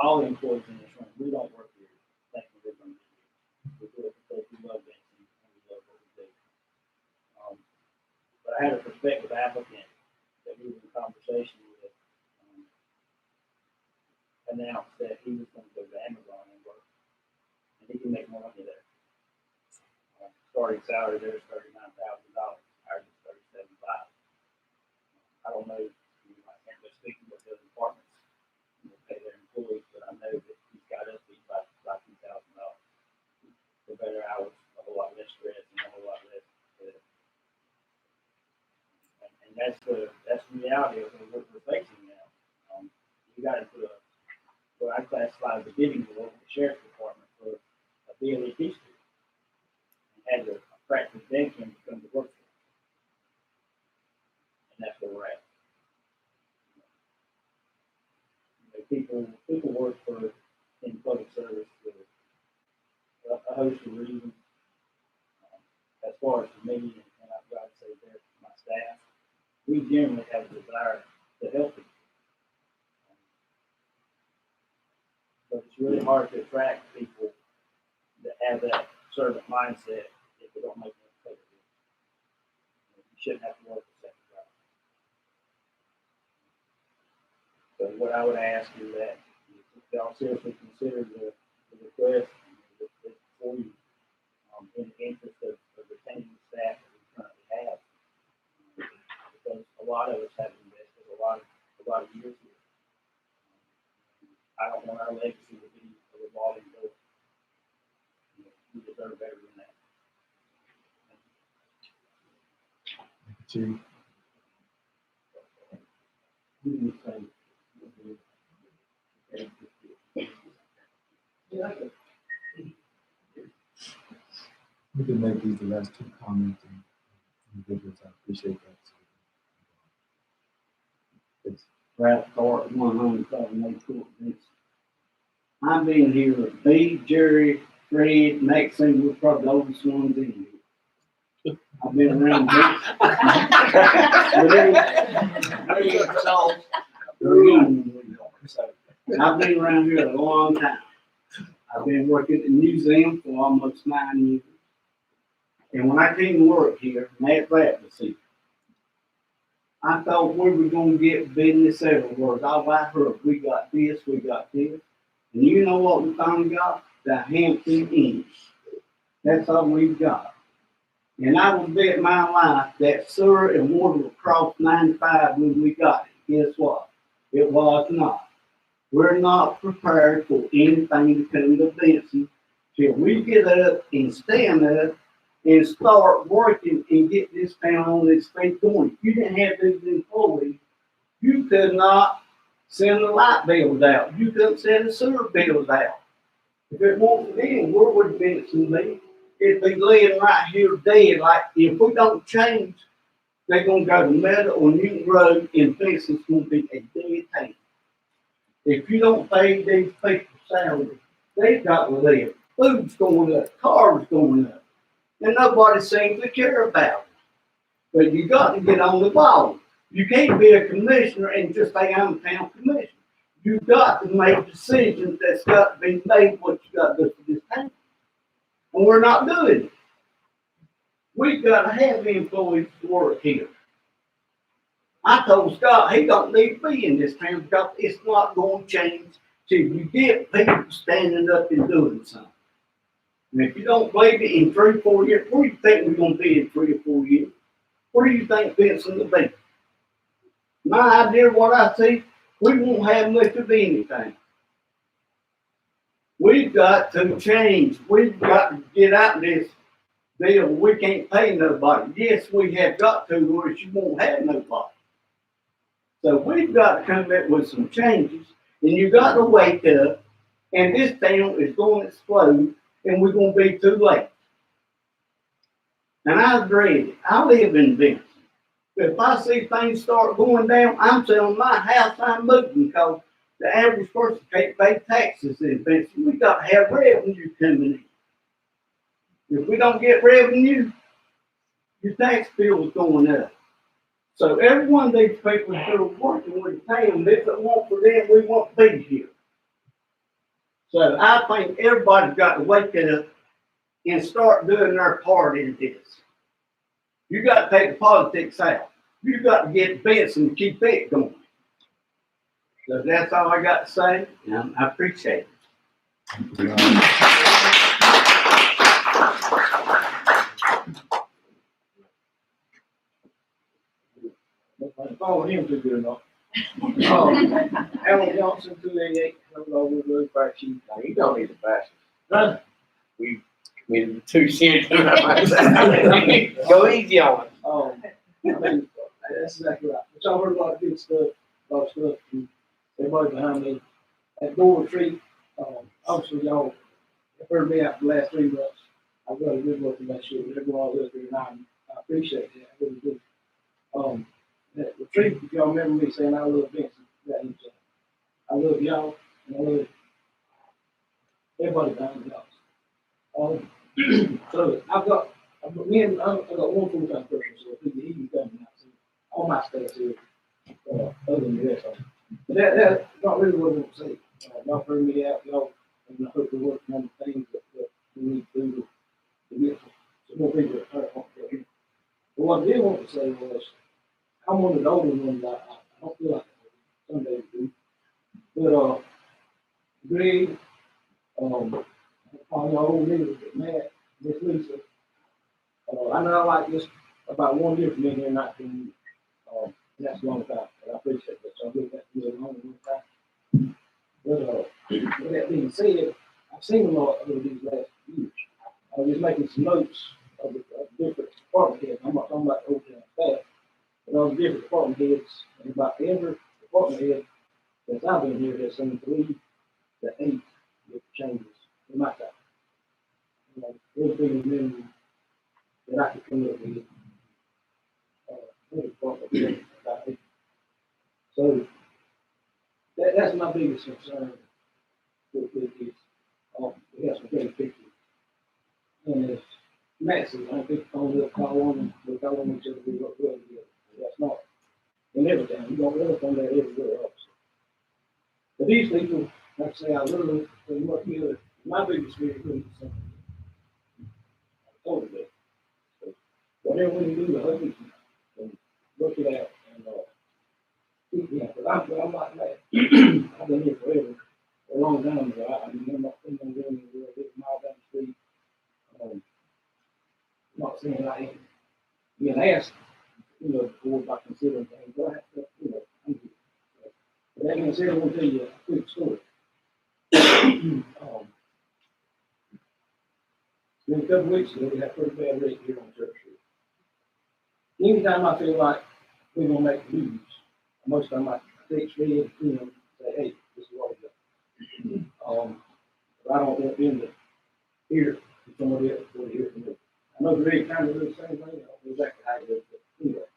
all the employees in this room, we don't work here thinking we're going to be here. We do it because we love Benson and we love what we do. But I had a prospective applicant that we were in conversation with announced that he was going to go to Amazon and work, and he can make more money there. Starting salary there is $39,000. Ours is $37,500. I don't know. I can't just speak to what the other departments pay their employees, but I know that he's got us beat by $2,000. For better hours, a whole lot less stress, and a whole lot less. And that's the reality of what we're facing now. We got into what I classify as a bidding war with the sheriff's department for a BLET student. And had to practice Benson to come to work for. And that's where we're at. People work in public service for a host of reasons. As far as for me, and I've got to say there for my staff, we generally have a desire to help people. But it's really hard to attract people that have that servant mindset if they don't make them pay for it. You shouldn't have to work a second job. So what I would ask is that if y'all seriously consider the request before you, in the interest of retaining the staff that we currently have, because a lot of us have invested a lot of years here. I don't want our legacy to be a revolving door. We deserve better than that. Chief. We can make these the last 2 comments and individuals. I appreciate that. Yes. Ralph Thorpe, 100 Court. I've been here with B, Jerry, Fred, Maxine, we're probably the oldest ones in here. I've been around here. I've been around here a long time. I've been working at the museum for almost 9 years. And when I came to work here, Matt Black was here. I thought we were going to get business everywhere. All I heard, we got this, we got this. And you know what we finally got? The Hampton Inn. That's all we've got. And I would bet my life that sewer and water would cross 95 when we got it. Guess what? It was not. We're not prepared for anything to come to Benson till we get up and stand up and start working and get this town on its feet going. If you didn't have these employees, you could not send the light bills out. You couldn't send the sewer bills out. If it wasn't then, where would Benson be? It'd be laying right here dead, like, if we don't change, they're gonna go to Meadow or Newton Road, and Benson's gonna be a dead town. If you don't pay these people salary, they've got to live. Food's going up, cars going up, and nobody seems to care about it. But you got to get on the ball. You can't be a commissioner and just say, I'm a town commissioner. You've got to make decisions that's got to be made what you got to do for this town. And we're not doing it. We've got to have employees to work here. I told Scott he don't need to be in this town because it's not going to change till you get people standing up and doing something. And if you don't believe it in 3 or 4 years, where do you think we're going to be in 3 or 4 years? Where do you think Benson will be? My idea of what I see, we won't have much of anything. We've got to change. We've got to get out of this deal. We can't pay nobody. Yes, we have got to, or else you won't have nobody. So we've got to come up with some changes, and you got to wake up, and this town is going to explode, and we're going to be too late. And I agree. I live in Benson. If I see things start going down, I'm selling my house, I'm moving, because the average person can't pay taxes in Benson. We got to have revenue coming in. If we don't get revenue, your tax bill is going up. So every one of these people that are working with the town, if it weren't for them, we won't be here. So I think everybody's got to wake up and start doing their part in this. You got to take the politics out. You got to get Benson and keep it going. So that's all I got to say, and I appreciate it. I follow him too good enough. Alan Johnson, 288, Hello, Woodwood, Fire Chief. Now, you don't need to bash Huh? us. We committed the 2 cents. Go easy on it. I mean, that's exactly right. But y'all heard a lot of good stuff, a lot of stuff from everybody behind me. At Door Retreat, obviously y'all have heard me out for the last 3 months. I've got a good working relationship with everyone else there, and I appreciate that. I really do. That retreat, if y'all remember me saying I love Benson, that is, I love y'all, and I love everybody behind y'all. So I've got one full-time person, so I think he's coming out. So all my stuff's here, other than the rest of them. But that's not really what I want to say. Y'all heard me out, y'all, and I hope we're working on the things that we need to do to get some more people to turn on here. But what I did want to say was, I'm one of the older ones. I don't feel like some days do. But Greg, all y'all old niggas, Matt, Miss Lisa, I know I like this about 1 year from being here, 19 years. And that's a long time, but I appreciate that. So I'm looking at you a long time. But with that being said, I've seen a lot over these last years. I was just making some notes of the different department heads. I'm not talking about the whole town staff. But all the different department heads, and about every department head since I've been here has seen 3 to 8 with changes in my time. Those things been that I could come up with. Every department head, about 8. So that's my biggest concern with this. We have some great pictures. And it's massive. I think people call on them, they call on each other to work well together. That's not in every town. You don't really find that everywhere else. But these people, like I say, I literally work together. My biggest fear is something. I told you that. So whatever we do to hug each other and look it out and keep it out. But I'm like that. I've been here forever, a long time ago. I mean, I'm not doing anywhere, living all down the street. I'm not saying I ain't being asked, before by considering things, but I have to, I'm here. But that being said, I want to tell you a quick story. It's been a couple of weeks ago, we had a pretty bad wreck here on Church Street. Anytime I feel like we're going to make the news, most of the time I text Red, say, hey, this is what we got. But I don't want them to hear from somebody else before they hear from me. I know Greg kind of does the same thing. I don't know exactly how he does it, but anyway.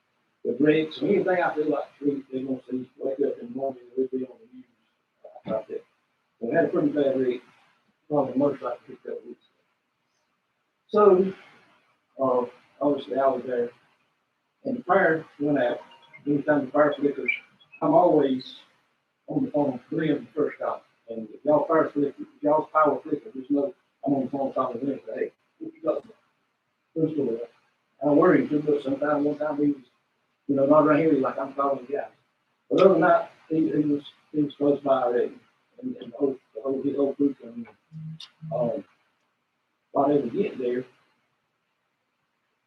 But Greg, so anything I feel like they're gonna see, wake up in the morning, it'll be on the news. About that. We had a pretty bad wreck on the motorcycle a couple of weeks ago. So, obviously I was there, and the fire went out. Anytime the fire flickers, I'm always on the phone with them first call. And if y'all fire flicker, if y'all's power flicker, just know I'm on the phone calling them and say, hey, what you got? Who's doing that? I don't worry too much. Sometimes one time he was, not right here, he's like, I'm calling the guy. But other than that, he was close by already. And his whole crew come in. While they were getting there,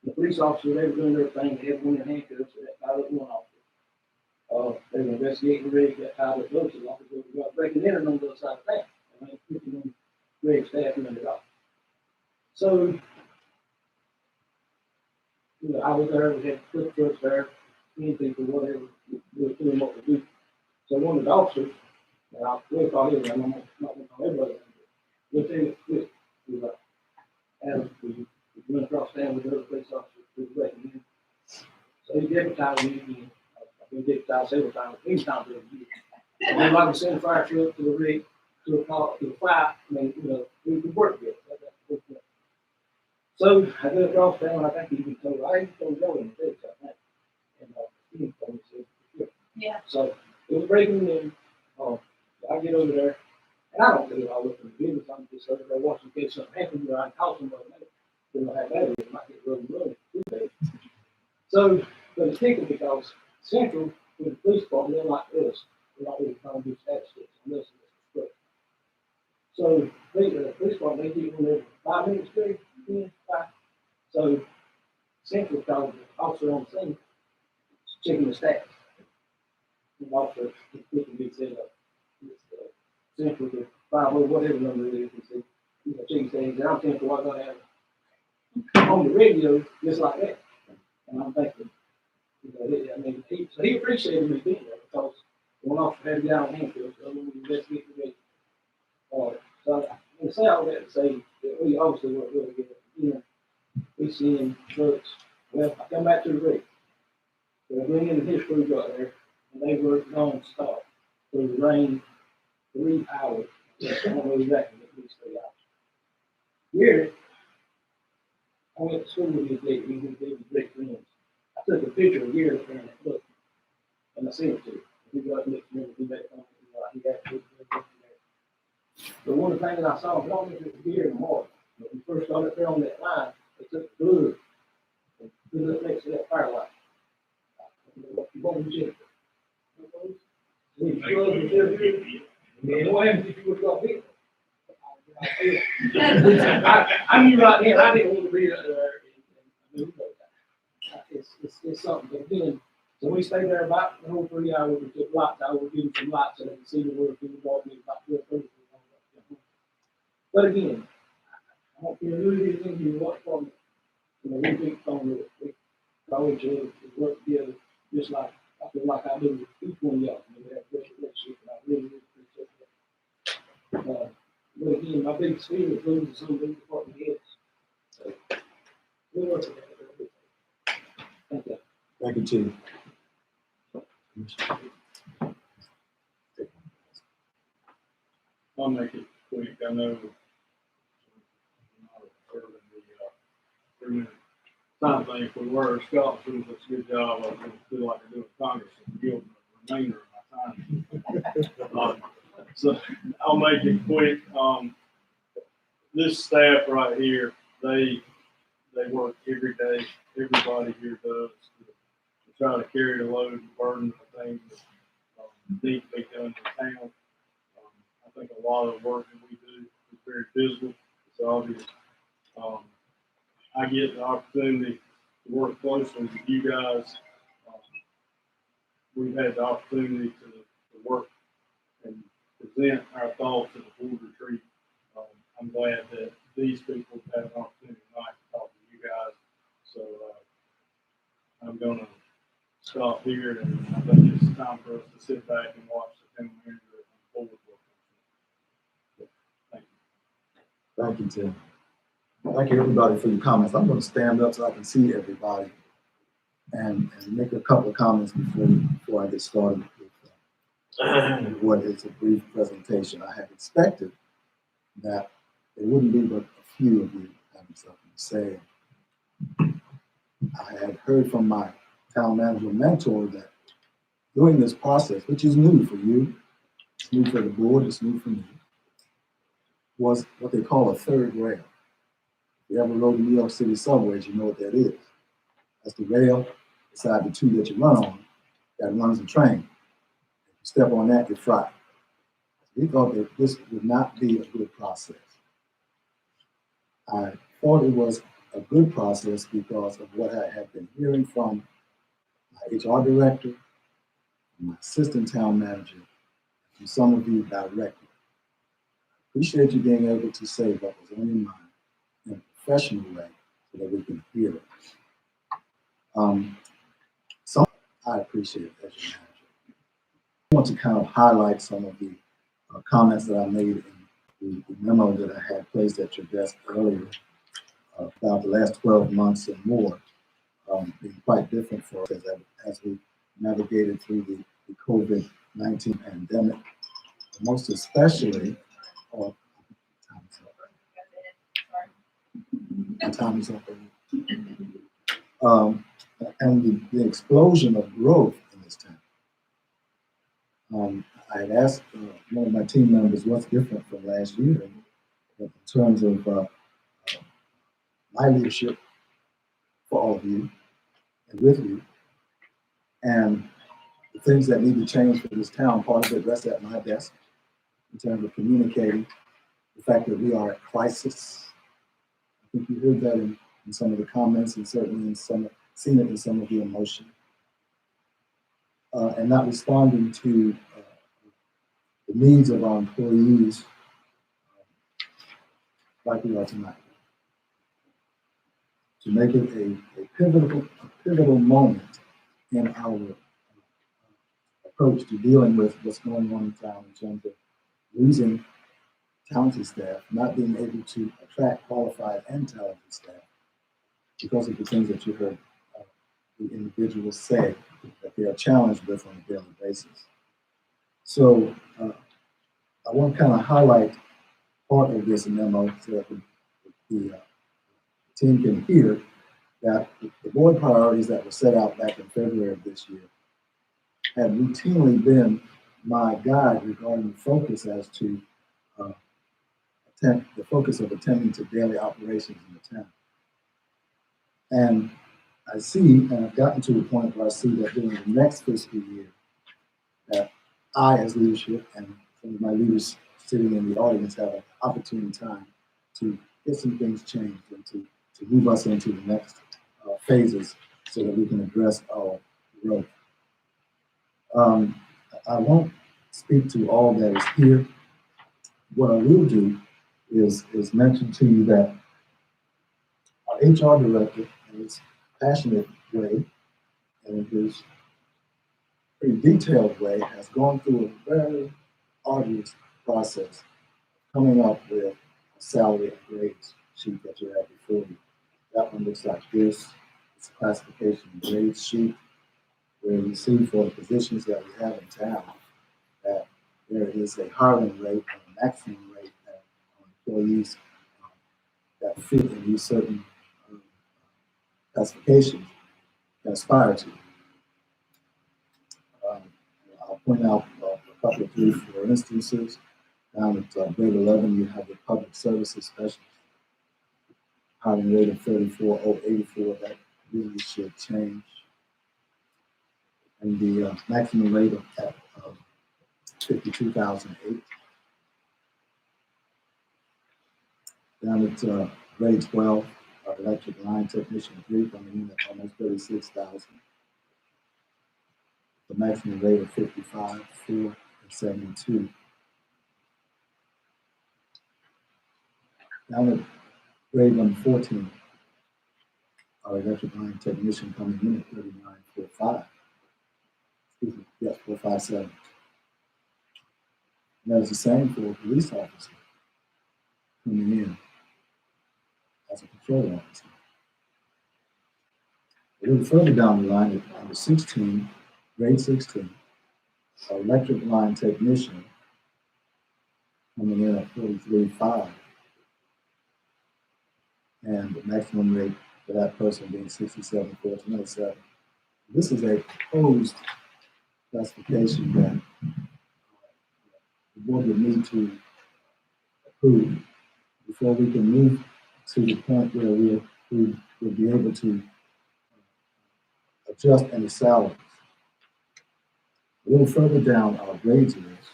the police officer, they were doing their thing, they had one in handcuffs, so that tied up one officer. They were investigating the rig, that tied up the other officer, we got breaking in on the other side of town. And they put them on rig staff and it off. So, I was there, we had flip trucks there, many people, whatever, we were doing what we do. So one of the officers, and we'll call him, I'm not gonna call everybody, Lieutenant Quick, was like, as we went across town with the other police officers, we were breaking in. So he deputized me again. I've been deputized several times, each time during the year. And then like we send a fire truck to the rig, to the fire, we work together. So I go across town, I think he even told, I even told Joe in the fix, I think. And he told me, said, Yeah. So it was breaking in, I get over there, and I don't do it all up in the business, I'm just over there watching in case something happens, where I can call somebody, they don't have battery, it might get running. So, but it's different because Central, with the police department, they're like us, they're not really trying to do statistics unless it's construction. So, the police department, they get one every 5 minutes, 5. So, Central called the officer on the scene, checking the stats. The officer, he can be set up. Central to 5 or whatever number it is, he said, checking stats, I'm thinking, what's going to happen on the radio, just like that. And I'm thinking, he appreciated me being there because one officer had to get out on handcuffs, the other one investigate the radio. So I say all that to say that we obviously work really good. We seeing trucks. Well, I come back to the rig. So Glenn and his crew got there, and they worked non-stop through the rain, 3 hours. I don't know exactly, at least 3 hours. Here, I went to school with these big friends. I took a picture of Gary and look, and I sent it to him. He got me to do that. He got to there. But one of the things that I saw, I don't know if it was Gary or Mark, when we first got up there on that line, they took the glue and put it up next to that fire line. What was it? And what happens if you would have got hit? I knew right then, I didn't want to be up there. It's something, but again, so we stayed there about the whole 3 hours, we took lights out, we gave them some lights so they could see the work in the dark, about 12:30. But again, I don't care who it is in here, what from, we think on it, we call each other, we work together, just like, I feel like I do with each one of y'all, we have a great relationship, and I really appreciate that. But again, my biggest fear is losing some of these department heads. So, we'll work together. Thank you. Thank you, Chief. I'll make it quick. I know. Time thing for where Scott does a good job. I feel like I do with Congress and yield the remainder of my time. So I'll make it quick. This staff right here, they work every day. Everybody here does to try to carry the load and burden of things that need to be done in town. I think a lot of the work that we do is very visible. It's obvious. I get the opportunity to work closely with you guys. We've had the opportunity to work and present our thoughts at the board retreat. I'm glad that these people have had an opportunity tonight to talk to you guys. So I'm going to stop here, and I think it's time for us to sit back and watch the town manager unfold. Thank you. Thank you, Tim. Thank you, everybody, for your comments. I'm going to stand up so I can see everybody and make a couple of comments before I get started with what is a brief presentation. I had expected that there wouldn't be but a few of you having something to say. I had heard from my town manager mentor that during this process, which is new for you, it's new for the board, it's new for me, was what they call a third rail. If you ever rode the New York City subways, you know what that is. That's the rail beside the two that you run on that runs the train. If you step on that, you're fried. We thought that this would not be a good process. I thought it was a good process because of what I had been hearing from my HR director, my assistant town manager, and some of you directly. Appreciate you being able to say what was on your mind in a professional way so that we can hear it. So I appreciate it as your manager. I want to kind of highlight some of the comments that I made in the memo that I had placed at your desk earlier about the last 12 months and more being quite different for us as we navigated through the COVID-19 pandemic, most especially, time is up. And the explosion of growth in this town. I had asked one of my team members what's different from last year in terms of my leadership for all of you and with you, and the things that need to change for this town. Part of it rests at my desk in terms of communicating the fact that we are at crisis. I think you heard that in some of the comments and certainly seen it in some of the emotion. And not responding to the needs of our employees like we are tonight. To make it a pivotal moment in our approach to dealing with what's going on in town in terms of losing talented staff, not being able to attract qualified and talented staff because of the things that you heard the individuals say that they are challenged with on a daily basis. So I want to kind of highlight part of this memo so that the team can hear that the board priorities that were set out back in February of this year had routinely been my guide regarding the focus as to the focus of attending to daily operations in the town. And I see, and I've gotten to the point where I see that during the next fiscal year, that I, as leadership, and some of my leaders sitting in the audience have an opportune time to get some things changed and to move us into the next phases so that we can address our growth. I won't speak to all that is here. What I will do is mention to you that our HR director, in his passionate way and in his pretty detailed way, has gone through a very arduous process coming up with a salary and grades sheet that you have before you. That one looks like this. It's a classification and grades sheet where you see for the positions that we have in town that there is a hiring rate and a maximum rate that employees that fit in these certain classifications can aspire to. I'll point out a couple of 3-4 instances. Down at grade 11, you have the public services specialist. Hiring rate of 34,084, that really should change. And the maximum rate of 52,008. Down at grade 12, electric line technician 3 coming in at almost 36,000. The maximum rate of 55, 4, and 72. Down at grade number 14, our electric line technician coming in at 39,45. Excuse me, yes, 457. And that is the same for a police officer coming in as a control officer. A little further down the line, at number 16, grade 16, electric line technician, coming in at 43.5, and the maximum rate for that person being 67,427. This is a proposed classification that the board would need to approve before we can move to the point where we will be able to adjust any salaries. A little further down our grades list,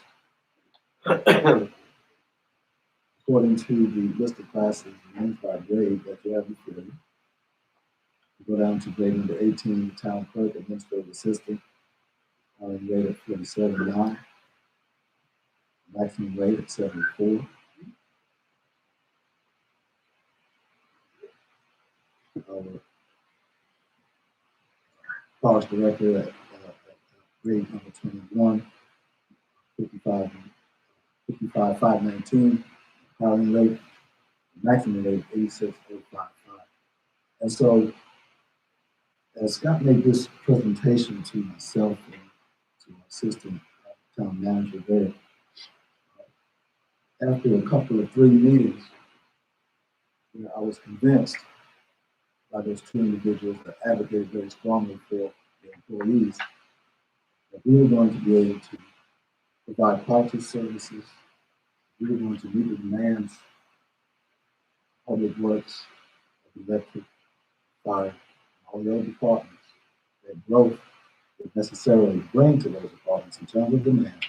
according to the list of classes named by grade that you have before you, we go down to grade number 18, town clerk, administrative assistant, rate at 47.9, maximum rate at 74. Our college director at grade number 21, 55,519, hourly rate, maximum rate 86,855. And so, as Scott made this presentation to myself and to my assistant town manager there, after a couple of 3 meetings, I was convinced by those 2 individuals that advocated very strongly for the employees that we were going to be able to provide quality services. We were going to meet the demands of public works, of electric, fire, and all the other departments that growth would necessarily bring to those departments in terms of demand.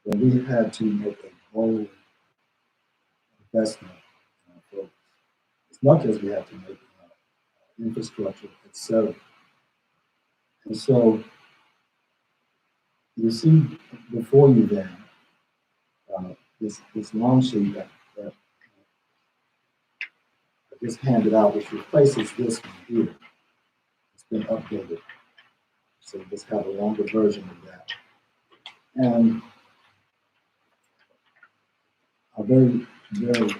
Then we had to make a bold investment in our folks. As much as we have to make infrastructure, etc. And so you see before you then this long sheet that I just handed out, which replaces this one here. It's been updated. So just have a longer version of that. And a very, very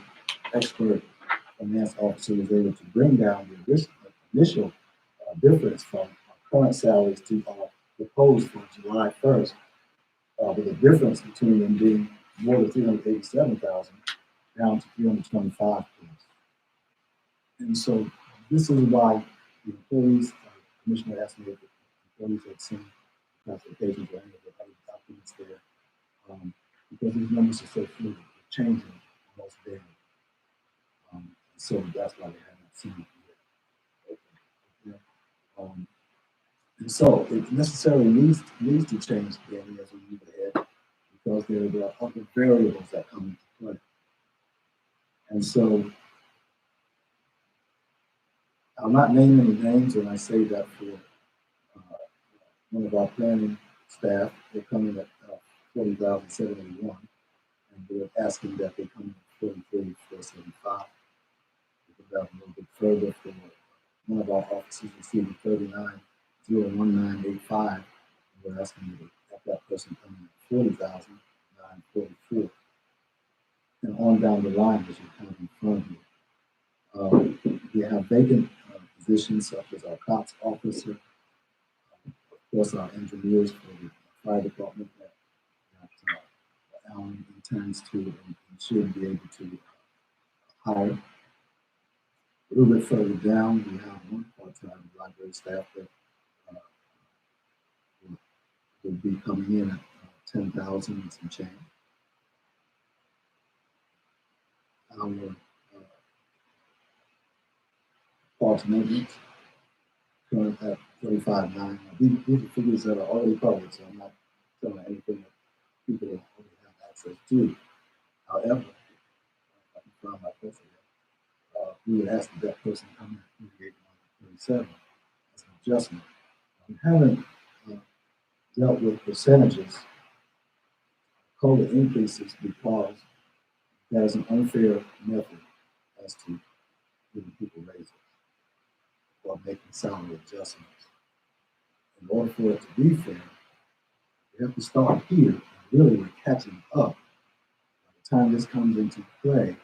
expert finance officer was able to bring down the initial difference from our current salaries to our proposed for July 1st, with a difference between them being more than 387,000 down to 325,000. And so this is why the employees, Commissioner asked me if the employees had seen classifications or any of the other documents there, because these numbers are so fluid, they're changing almost daily. So that's why they have not seen it yet. Okay. And so it necessarily needs to change daily as we move ahead, because there are other variables that come into play. And so I'll not name any names when I say that for one of our planning staff, they're coming at 40,781, and we're asking that they come in at 43,475. We go down a little bit further for one of our officers receiving 39,01985, and we're asking to have that person come in at 40,944. And on down the line, as you kind of in front of you. We have vacant positions such as our cops officer, of course our engineers for the fire department that Alan intends to and should be able to hire. A little bit further down, we have one part-time library staff that will be coming in at 10,000 and some change. Our parts maintenance, current at 35.9. These are figures that are already public, so I'm not telling anything that people don't already have access to. However, I can find my person, we would ask that person come in at 38.37 as an adjustment. We haven't dealt with percentages, COLA increases, because there's an unfair method as to giving people raises or making salary adjustments. In order for it to be fair, we have to start here. Really, we're catching up. By the time this comes into play,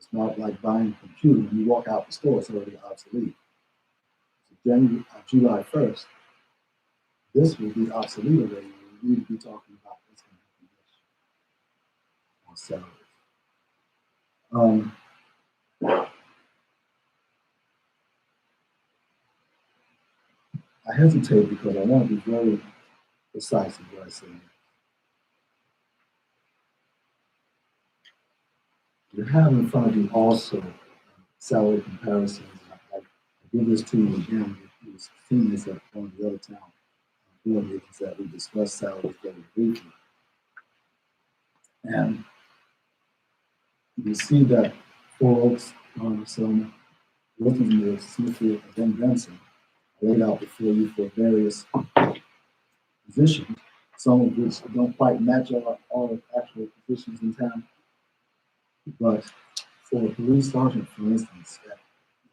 It's not like buying a computer. When you walk out the store, it's already obsolete. So July 1st, this will be obsolete already. We need to be talking about what's going to happen on salaries. I hesitate because I want to be very precise in what I say. You have in front of you also salary comparisons. I give this to you again. You've seen this at one of the other town board meetings that we discussed salaries very briefly. And you see that Four Oaks, Selma, Wilkinsville, Smithfield, and then Benson laid out before you for various positions, some of which don't quite match all actual positions in town. But for a police sergeant, for instance, at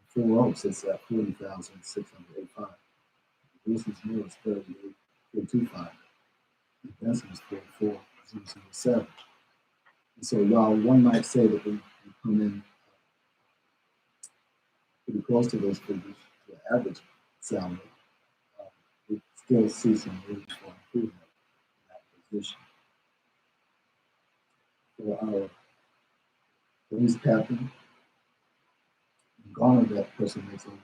Four Oaks, it's at 40,685. Wilkinsville is 38,425. And Benson is 44,007. And so while one might say that we come in pretty close to those figures, the average salary, we still see some room for improvement in that position. For our police captain, in Ghana, that person makes over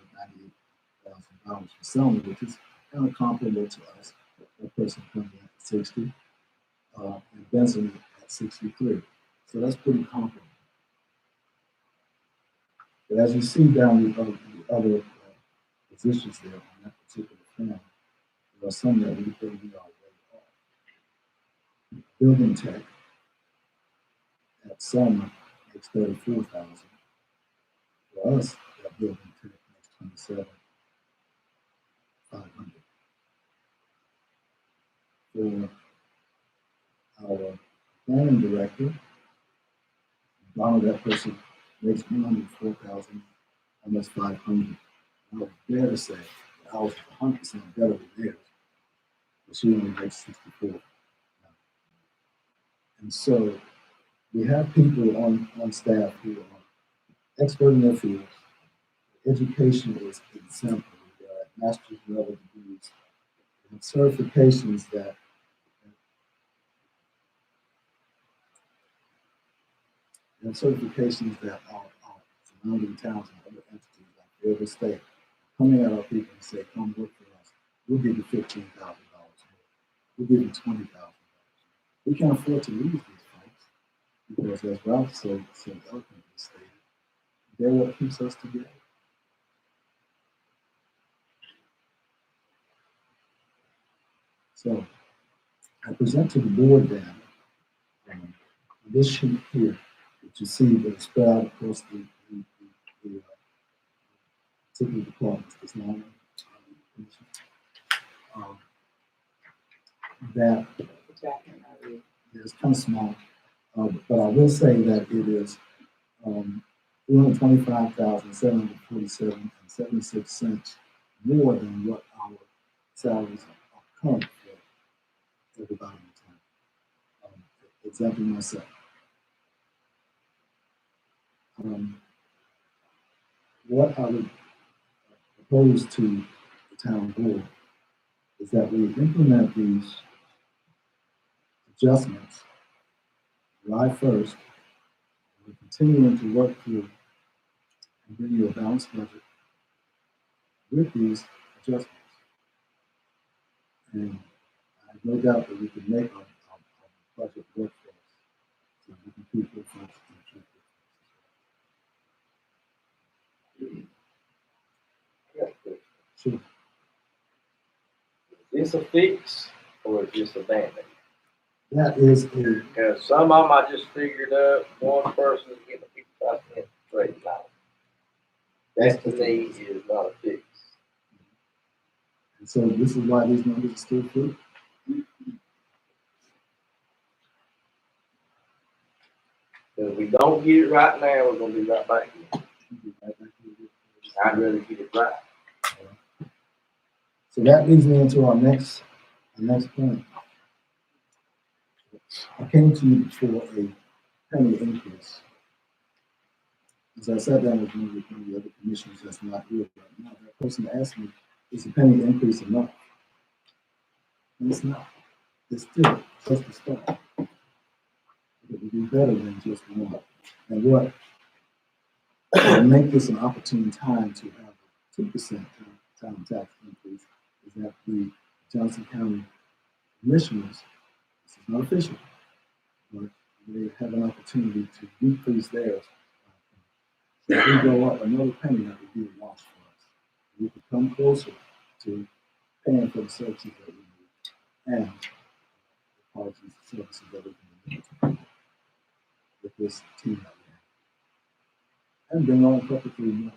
$98,000 for Selma, which is kind of comparable to us. That person comes in at 60, and Benson at 63. So that's pretty comparable. But as you see down the other positions there on that particular film, there are some that we think we are way off. Building tech at Selma makes 34,000. For us, that building tech makes 27,500. For our planning director, Donald, that person makes 104,000, almost 500. I would dare to say that ours is 100% better than theirs, but she only makes 64. And so we have people on staff who are expert in their fields. Education is exemplary. They are at master's level degrees. They have certifications that are surrounding towns and other entities like River State coming at our people and say, come work for us. We'll give you $15,000 more. We'll give you $20,000. We can't afford to lose these folks because, as Ralph so eloquently stated, they're what keeps us together. So I present to the board then this sheet here that you see that is spread out across the particular departments. This long that is kind of small, but I will say that it is 325,747.76 more than what our salaries are current for everybody in town. Example myself. What I would propose to the town board is that we implement these adjustments July 1st. We're continuing to work through and bring you a balanced budget with these adjustments. And I have no doubt that we can make our budget work for us so we can keep good folks and keep good folks. Sure. Is this a fix or is this a band-aid? That is a. Because some of them I just figured out, one person is getting a 55% raise now. That to me is not a fix. And so this is why these numbers are still true. If we don't get it right now, we're gonna be right back here. I'd rather get it right. So that leads me into our next point. I came to you for a penny increase as I sat down with one of the other commissioners that's not here right now, that person asked me, is the penny increase enough? And it's not. It's still just a start. It would be better than just one. And what will make this an opportune time to have a 2% town tax increase is that the Johnson County commissioners, this is not official, but they have an opportunity to decrease theirs. So if we go up another penny, that would be a wash for us. We could come closer to paying for the services that we need and the quality of services that we can deliver with this team that we have. And bring on perfectly more.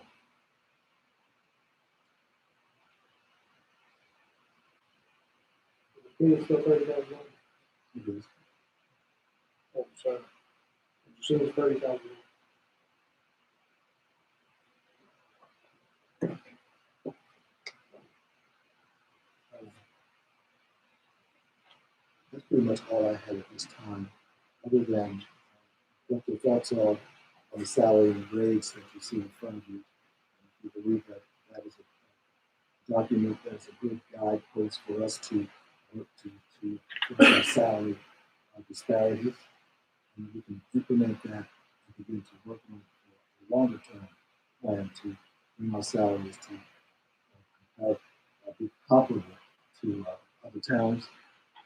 It's still $30,000. It is. Oh, sorry. As soon as $30,000. That's pretty much all I had at this time, other than what the thoughts are on the salary and grades that you see in front of you. If you believe that that is a document that's a good guidepost for us to work to address our salary disparities, and we can implement that and begin to work on a longer term plan to bring our salaries to be comparable to other towns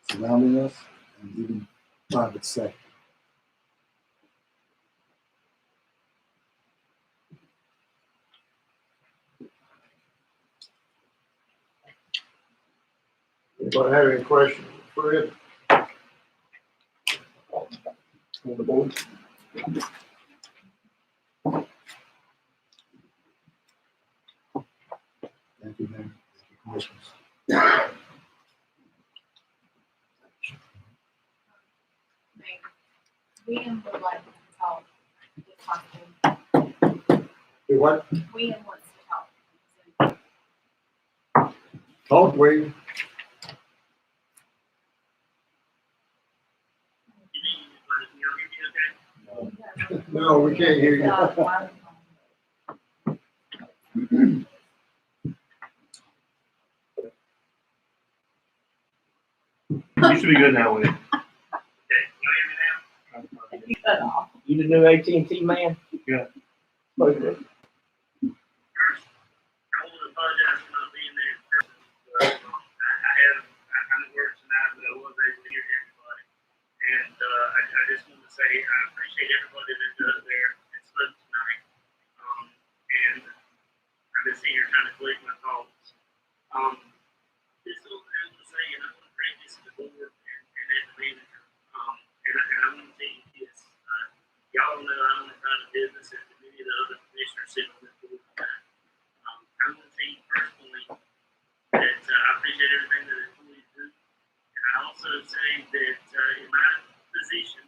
surrounding us and even private sector. Anybody have any questions for Fred? On the board? Thank you, Mayor. Thank you, Commissioners. William would like to talk, if possible. Do what? William wants to talk. Talk, William. No, we can't hear you. You should be good now, William. You the new AT&T man? Yeah. Okay. I just want to say I appreciate everybody that does there and spoke tonight. And I'm just here trying to collect my thoughts. Just so I want to say, and I want to bring this to the board and as the manager. And I want to tell you this. Y'all know I own a private business and many of the other commissioners sit on this board tonight. I'm going to tell you personally that I appreciate everything that the employees do. And I also say that in my position,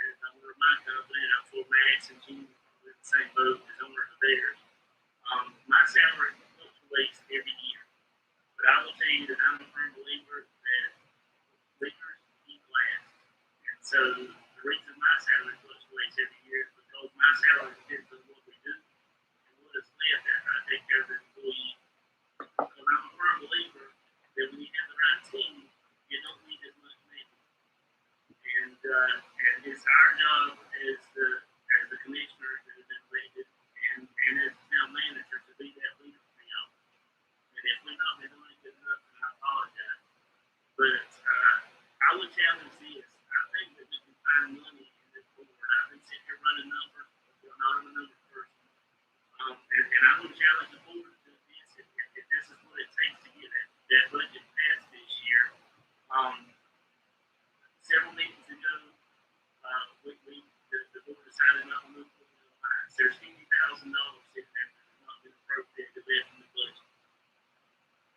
as owner of my company, and I'm for Max and Jim with the same boat as owners of theirs, my salary fluctuates every year. But I will tell you that I'm a firm believer that leaders eat last. And so the reason my salary fluctuates every year is because my salary depends on what we do and what is left after I take care of the employee. Because I'm a firm believer that when you have the right team, you don't need as much money. And it's our job as the commissioners that have been elected and as the town manager to be that leader for y'all. And if we're not doing it good enough, then I apologize. But I would challenge this. I think that we can find money in this board. I've been sitting here running numbers, but not I'm a number person. And I would challenge the board to do this if this is what it takes to get that budget passed this year. Several meetings ago, the board decided not to move forward with the lines. There's $50,000 sitting there that has not been appropriated left in the budget.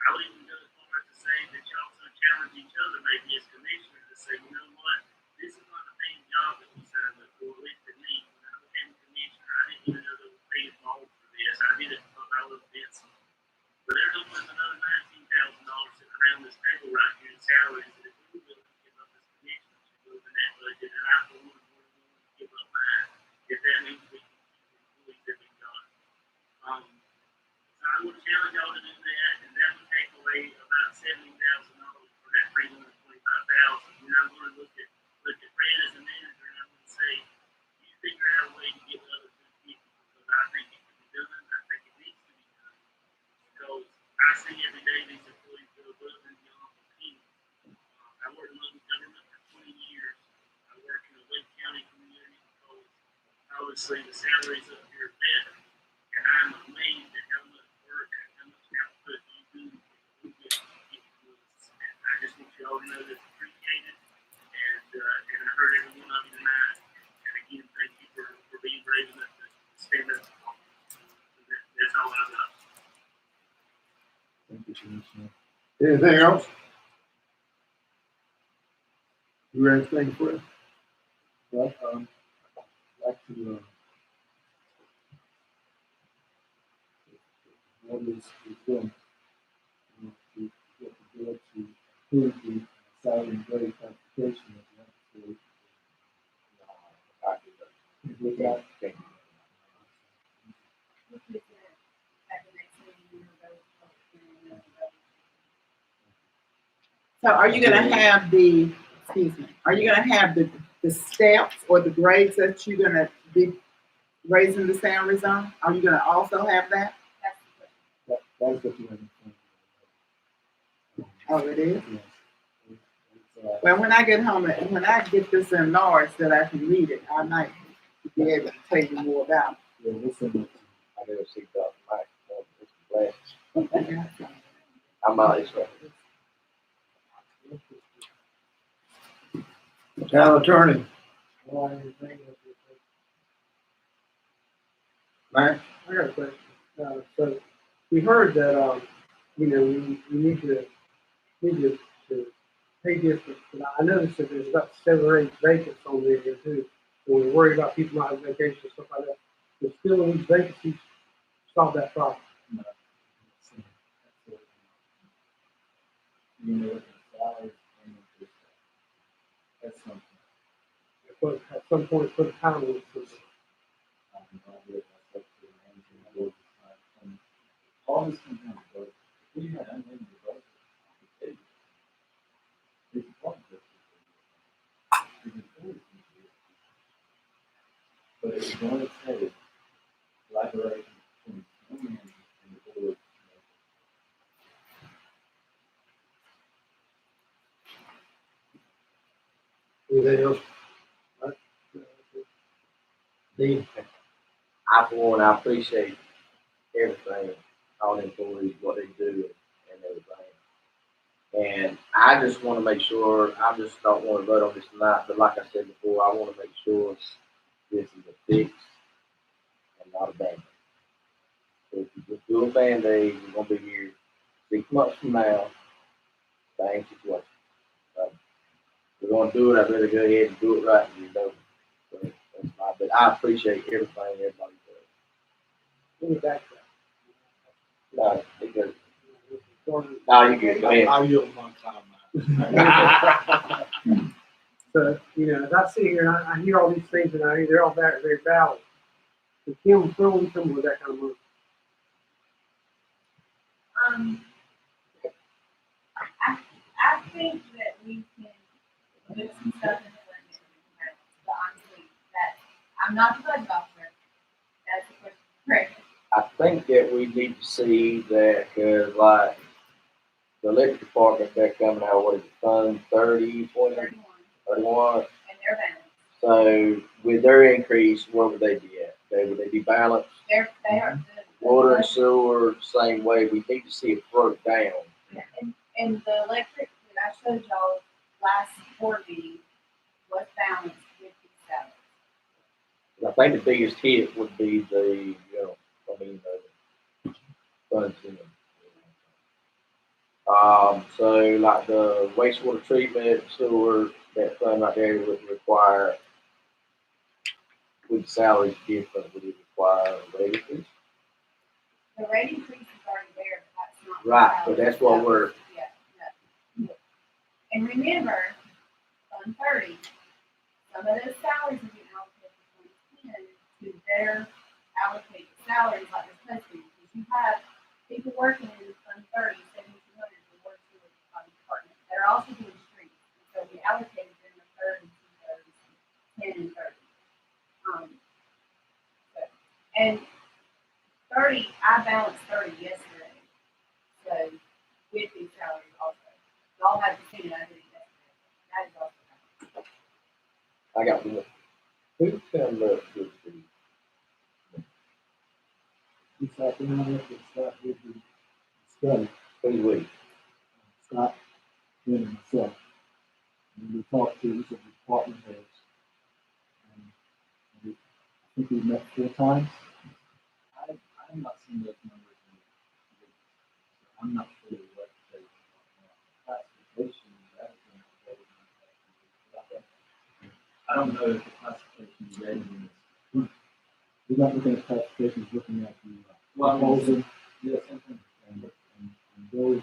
I would even go as far as to say that you also challenge each other, maybe as commissioners, to say, you know what, this is not a paying job that we signed up for, at least for me. When I became a commissioner, I didn't even know they were paying involved for this. I did it because I was Benson. But there's almost another $19,000 sitting around this table right here in salaries that if we were willing to give up as commissioners to move in that budget, and I for one would want to give up mine, if that means we can keep the telling y'all to do that, and that would take away about $70,000 for that $325,000. And I'm gonna look at Fred as a manager, and I'm gonna say, you figure out a way to get the other 250, because I think it can be done, I think it needs to be done. Because I see every day these employees go above and beyond for people. I worked in local government for 20 years. I work in a Lake County community because obviously the salaries up here are better. And I'm amazed at how much work and how much output you do to get us. And I just want you all to know that's appreciated. And I heard every one of you tonight. And again, thank you for being brave enough to stand up. That's all I got. Thank you, Commissioner. Anything else? You ready to think for it? Well, I'd like to, what is going to get the board to approve the salary and grade classification of the employee. With that, So are you gonna have the, excuse me, are you gonna have the steps or the grades that you're gonna be raising the salaries on? Are you gonna also have that? that is what you have in front of you. Oh, it is? Yes. Well, when I get home, and when I get this enlarged that I can read it, I might be able to tell you more about it. Yeah, we'll send it to you. I never see Dr. Mike, glasses. I'm out this way. Town attorney. Max? I got a question. So we heard that, you know, we need to pay difference. But I noticed that there's about 7 or 8 vacancies on there too. When we're worried about people not having vacation and stuff like that. But still in these vacancies, solve that problem. No. You know, the salaries and the that's something. But at some point, put a time limit to it. All this comes down to budget. If we had unlimited budget, it's important to but it's going to take collaboration between the management and the board. Anything else? Dean? I, for one, I appreciate everything, all the employees, what they do and everything. And I just want to make sure, I just don't want to vote on this tonight, but like I said before, I want to make sure this is a fix and not a band-aid. So if you just do a band-aid, we're going to be here 6 months from now, same situation. If we're going to do it, I better go ahead and do it right and get it over. So that's my, but I appreciate everything everybody does. Give me back that. No, because, no, you good, go ahead. I'll yield my time. So, you know, as I sit here and I hear all these things and they're all very, very valid. But Kim, where will we come with that kind of money? I think that we can do some stuff in the budget, but honestly, that, I'm not the budget officer. That's a question for Craig. I think that we need to see that, cause like, the electric department, they're coming out, what is it, Fund 30, 20, 31? And they're balanced. So with their increase, where would they be at? Would they be balanced? They are. Water and sewer, same way, we need to see it broke down. And the electric that I showed y'all last board meeting was balanced with these salaries. I think the biggest hit would be the, the funds in them. So like the wastewater treatment, sewer, that fund right there would require, with salaries different, would it require a rate increase? The rate increase is already there, but that's not. Right, but that's what we're. Yeah. And remember, Fund 30, some of those salaries are being allocated to Fund 10 to better allocate the salaries like this posting. Because you have people working in Fund 30, 7,200 will work through the fund department that are also doing streets. So we allocated them a third and 2 thirds, 10 and 30. And 30, I balanced 30 yesterday. So with these salaries also. Y'all have seen it, I did it yesterday. That is also. I got one. Who's coming up with the We sat down with the Scott did the study, who's we? Scott, Ben, and myself. And we talked to each of the department heads. And I think we met 4 times. I'm not seeing those numbers. I'm not sure what they classification that is. I don't know if the classification is ready. We're not looking at classifications, looking at the Well, proposal yes, something. and those.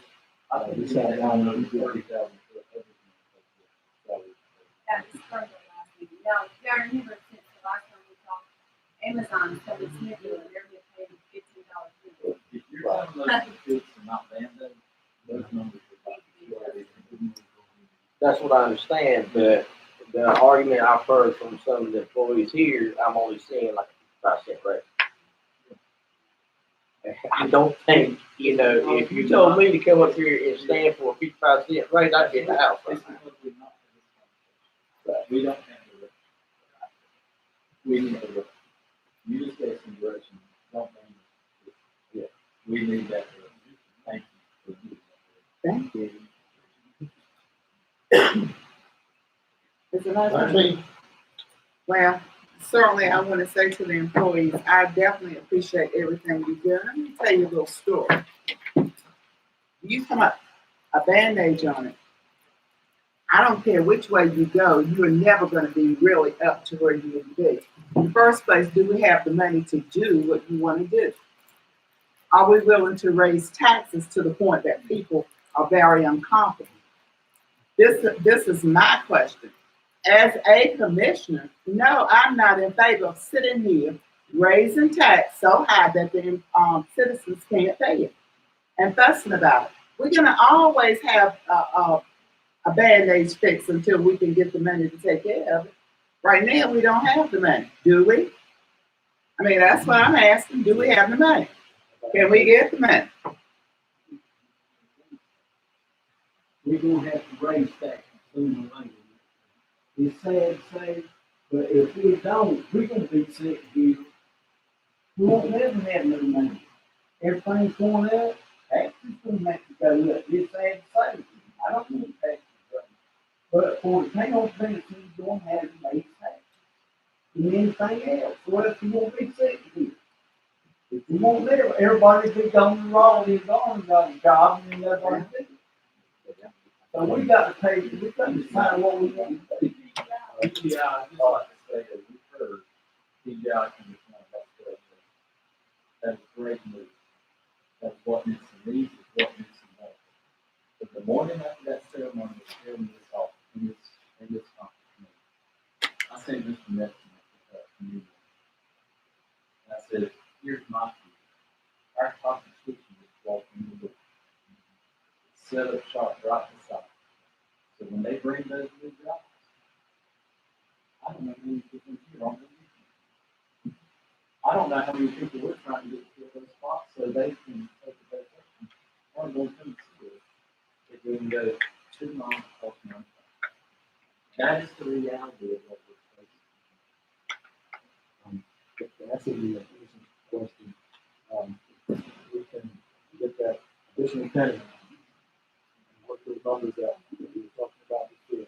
I think We we sat sat down down and we over did 30,000 for everything. That was further last meeting. Now, if y'all remember, since the last time we talked, Amazon told us Smithfield, and they're getting paid $15 If you're talking about the fix and not Band-Aid, those numbers are about. That's what I understand, but the argument I've heard from some of the employees here, I'm only seeing like a 5% raise. I don't think, if you told me to come up here and stand for a 55-cent raise, I'd get the house. It's because we're not in this conversation. We don't handle it. We need to look. You just gave some direction. Don't blame us. Yeah. We need that direction. Thank you. Thank you. Is it nice? Actually, Well, certainly I want to say to the employees, I definitely appreciate everything you do. Let me tell you a little story. You come up a bandage on it. I don't care which way you go, you are never going to be really up to where you need to be. In the first place, do we have the money to do what you want to do? Are we willing to raise taxes to the point that people are very uncomfortable? This is my question. As a commissioner, no, I'm not in favor of sitting here raising tax so high that the citizens can't pay it and fussing about it. We're going to always have a Band-Aid fix until we can get the money to take care of it. Right now, we don't have the money, do we? I mean, that's what I'm asking. Do we have the money? Can we get the money? We're gonna have to raise that sooner or later. It's sad to say, but if we don't, we're gonna be sick here. We won't never have no money. Everything's going up, taxes gonna have to go up. It's sad to say, I don't want taxes up. But for the town, Benson, you're gonna have to raise taxes. And anything else, what if you won't be sick here? If you won't live, everybody be going the wrong, they're gone, got a job, and nothing to do. So we got to pay, we got to decide what we want to do. I just like to say that we heard PGI can become about that's a great move. That's what needs to lead, is what needs to more. But the morning after that ceremony, was hearing this off in this conference. I said Mr. Nelson at the community. And I said, here's my view. Our competition is walking the door. Set up shop right beside. So when they bring those new jobs, I don't know how many people here on the weekend. I don't know how many people we're trying to get to those spots so they can take a vacation. Or go to the school. If we can go 2 miles across mountain. That is the reality of what we're facing. To answer the question, we can get that additional penny and work those numbers that we were talking about before.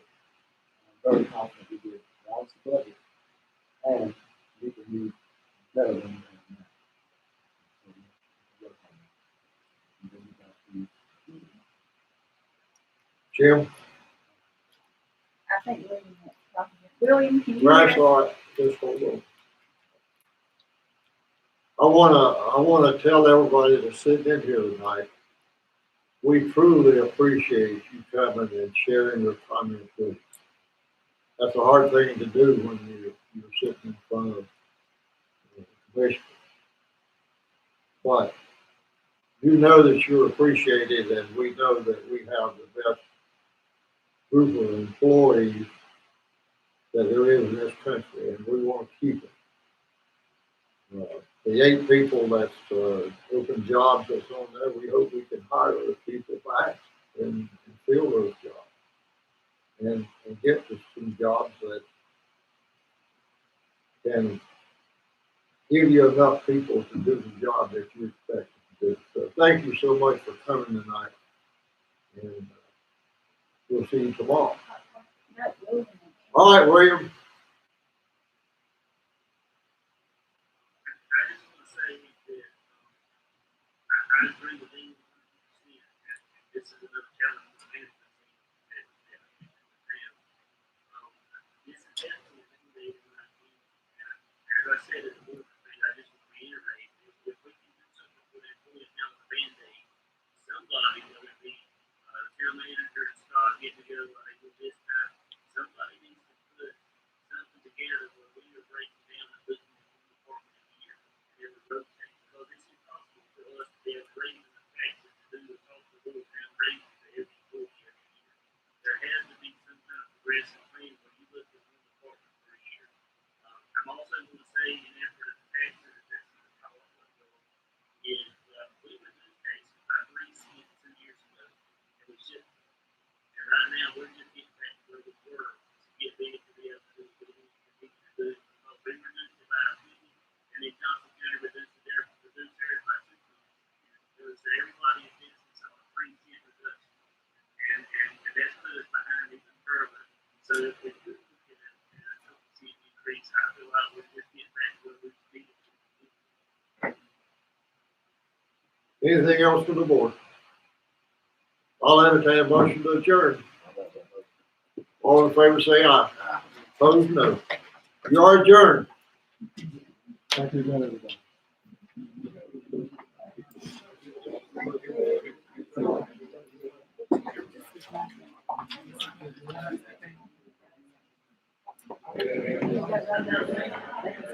I'm very confident we did balance the budget and we can do better than we have now. So we work on it. And then we got the Jim, I think William has talked about. William, can you? right, so just hold on. I wanna tell everybody that's sitting in here tonight, we truly appreciate you coming and sharing your comments with us. That's a hard thing to do when you're sitting in front of the commission. But You know that you're appreciated, and we know that we have the best group of employees that there is in this country, and we want to keep it. The 8 people that's open jobs that's on there, we hope we can hire those people back and fill those jobs and get to some jobs that can give you enough people to do the job that you expect to do. So thank you so much for coming tonight, and we'll see you tomorrow. All right, William. I agree with you. This is another challenge for the management team. This is definitely a thing that as I said at the board meeting, I just want to reiterate, if we can do something for the employees now with the Band-Aid, somebody, whether it be town manager and Scott getting together like this time, somebody needs to put something together where we are breaking down and looking at one department a year. And it would rotate, because it's impossible for us to be able to raise the taxes to do the cost of little town raises for every employee every year. There has to be some kind of progressive plan where you look at one department for a year. I'm also going to say, in effort of taxes, that's the call is we reduced taxes by 3 cents 2 years ago, and we shouldn't. And right now, we're just getting back to where we were to get ready to be able to do what we need to do. Because we reduced it by a penny, and then Johnson County reduced theirs by 2 pennies. So everybody in business on a 3 cent reduction. And that's put us behind even further. So if we do get a 2 cent increase, I feel like we're just getting back to where we need to be. Anything else from the board? I'll entertain a motion to adjourn. All in favor, say aye. Opposed, no. You are adjourned. Thank you again, everybody. Yeah.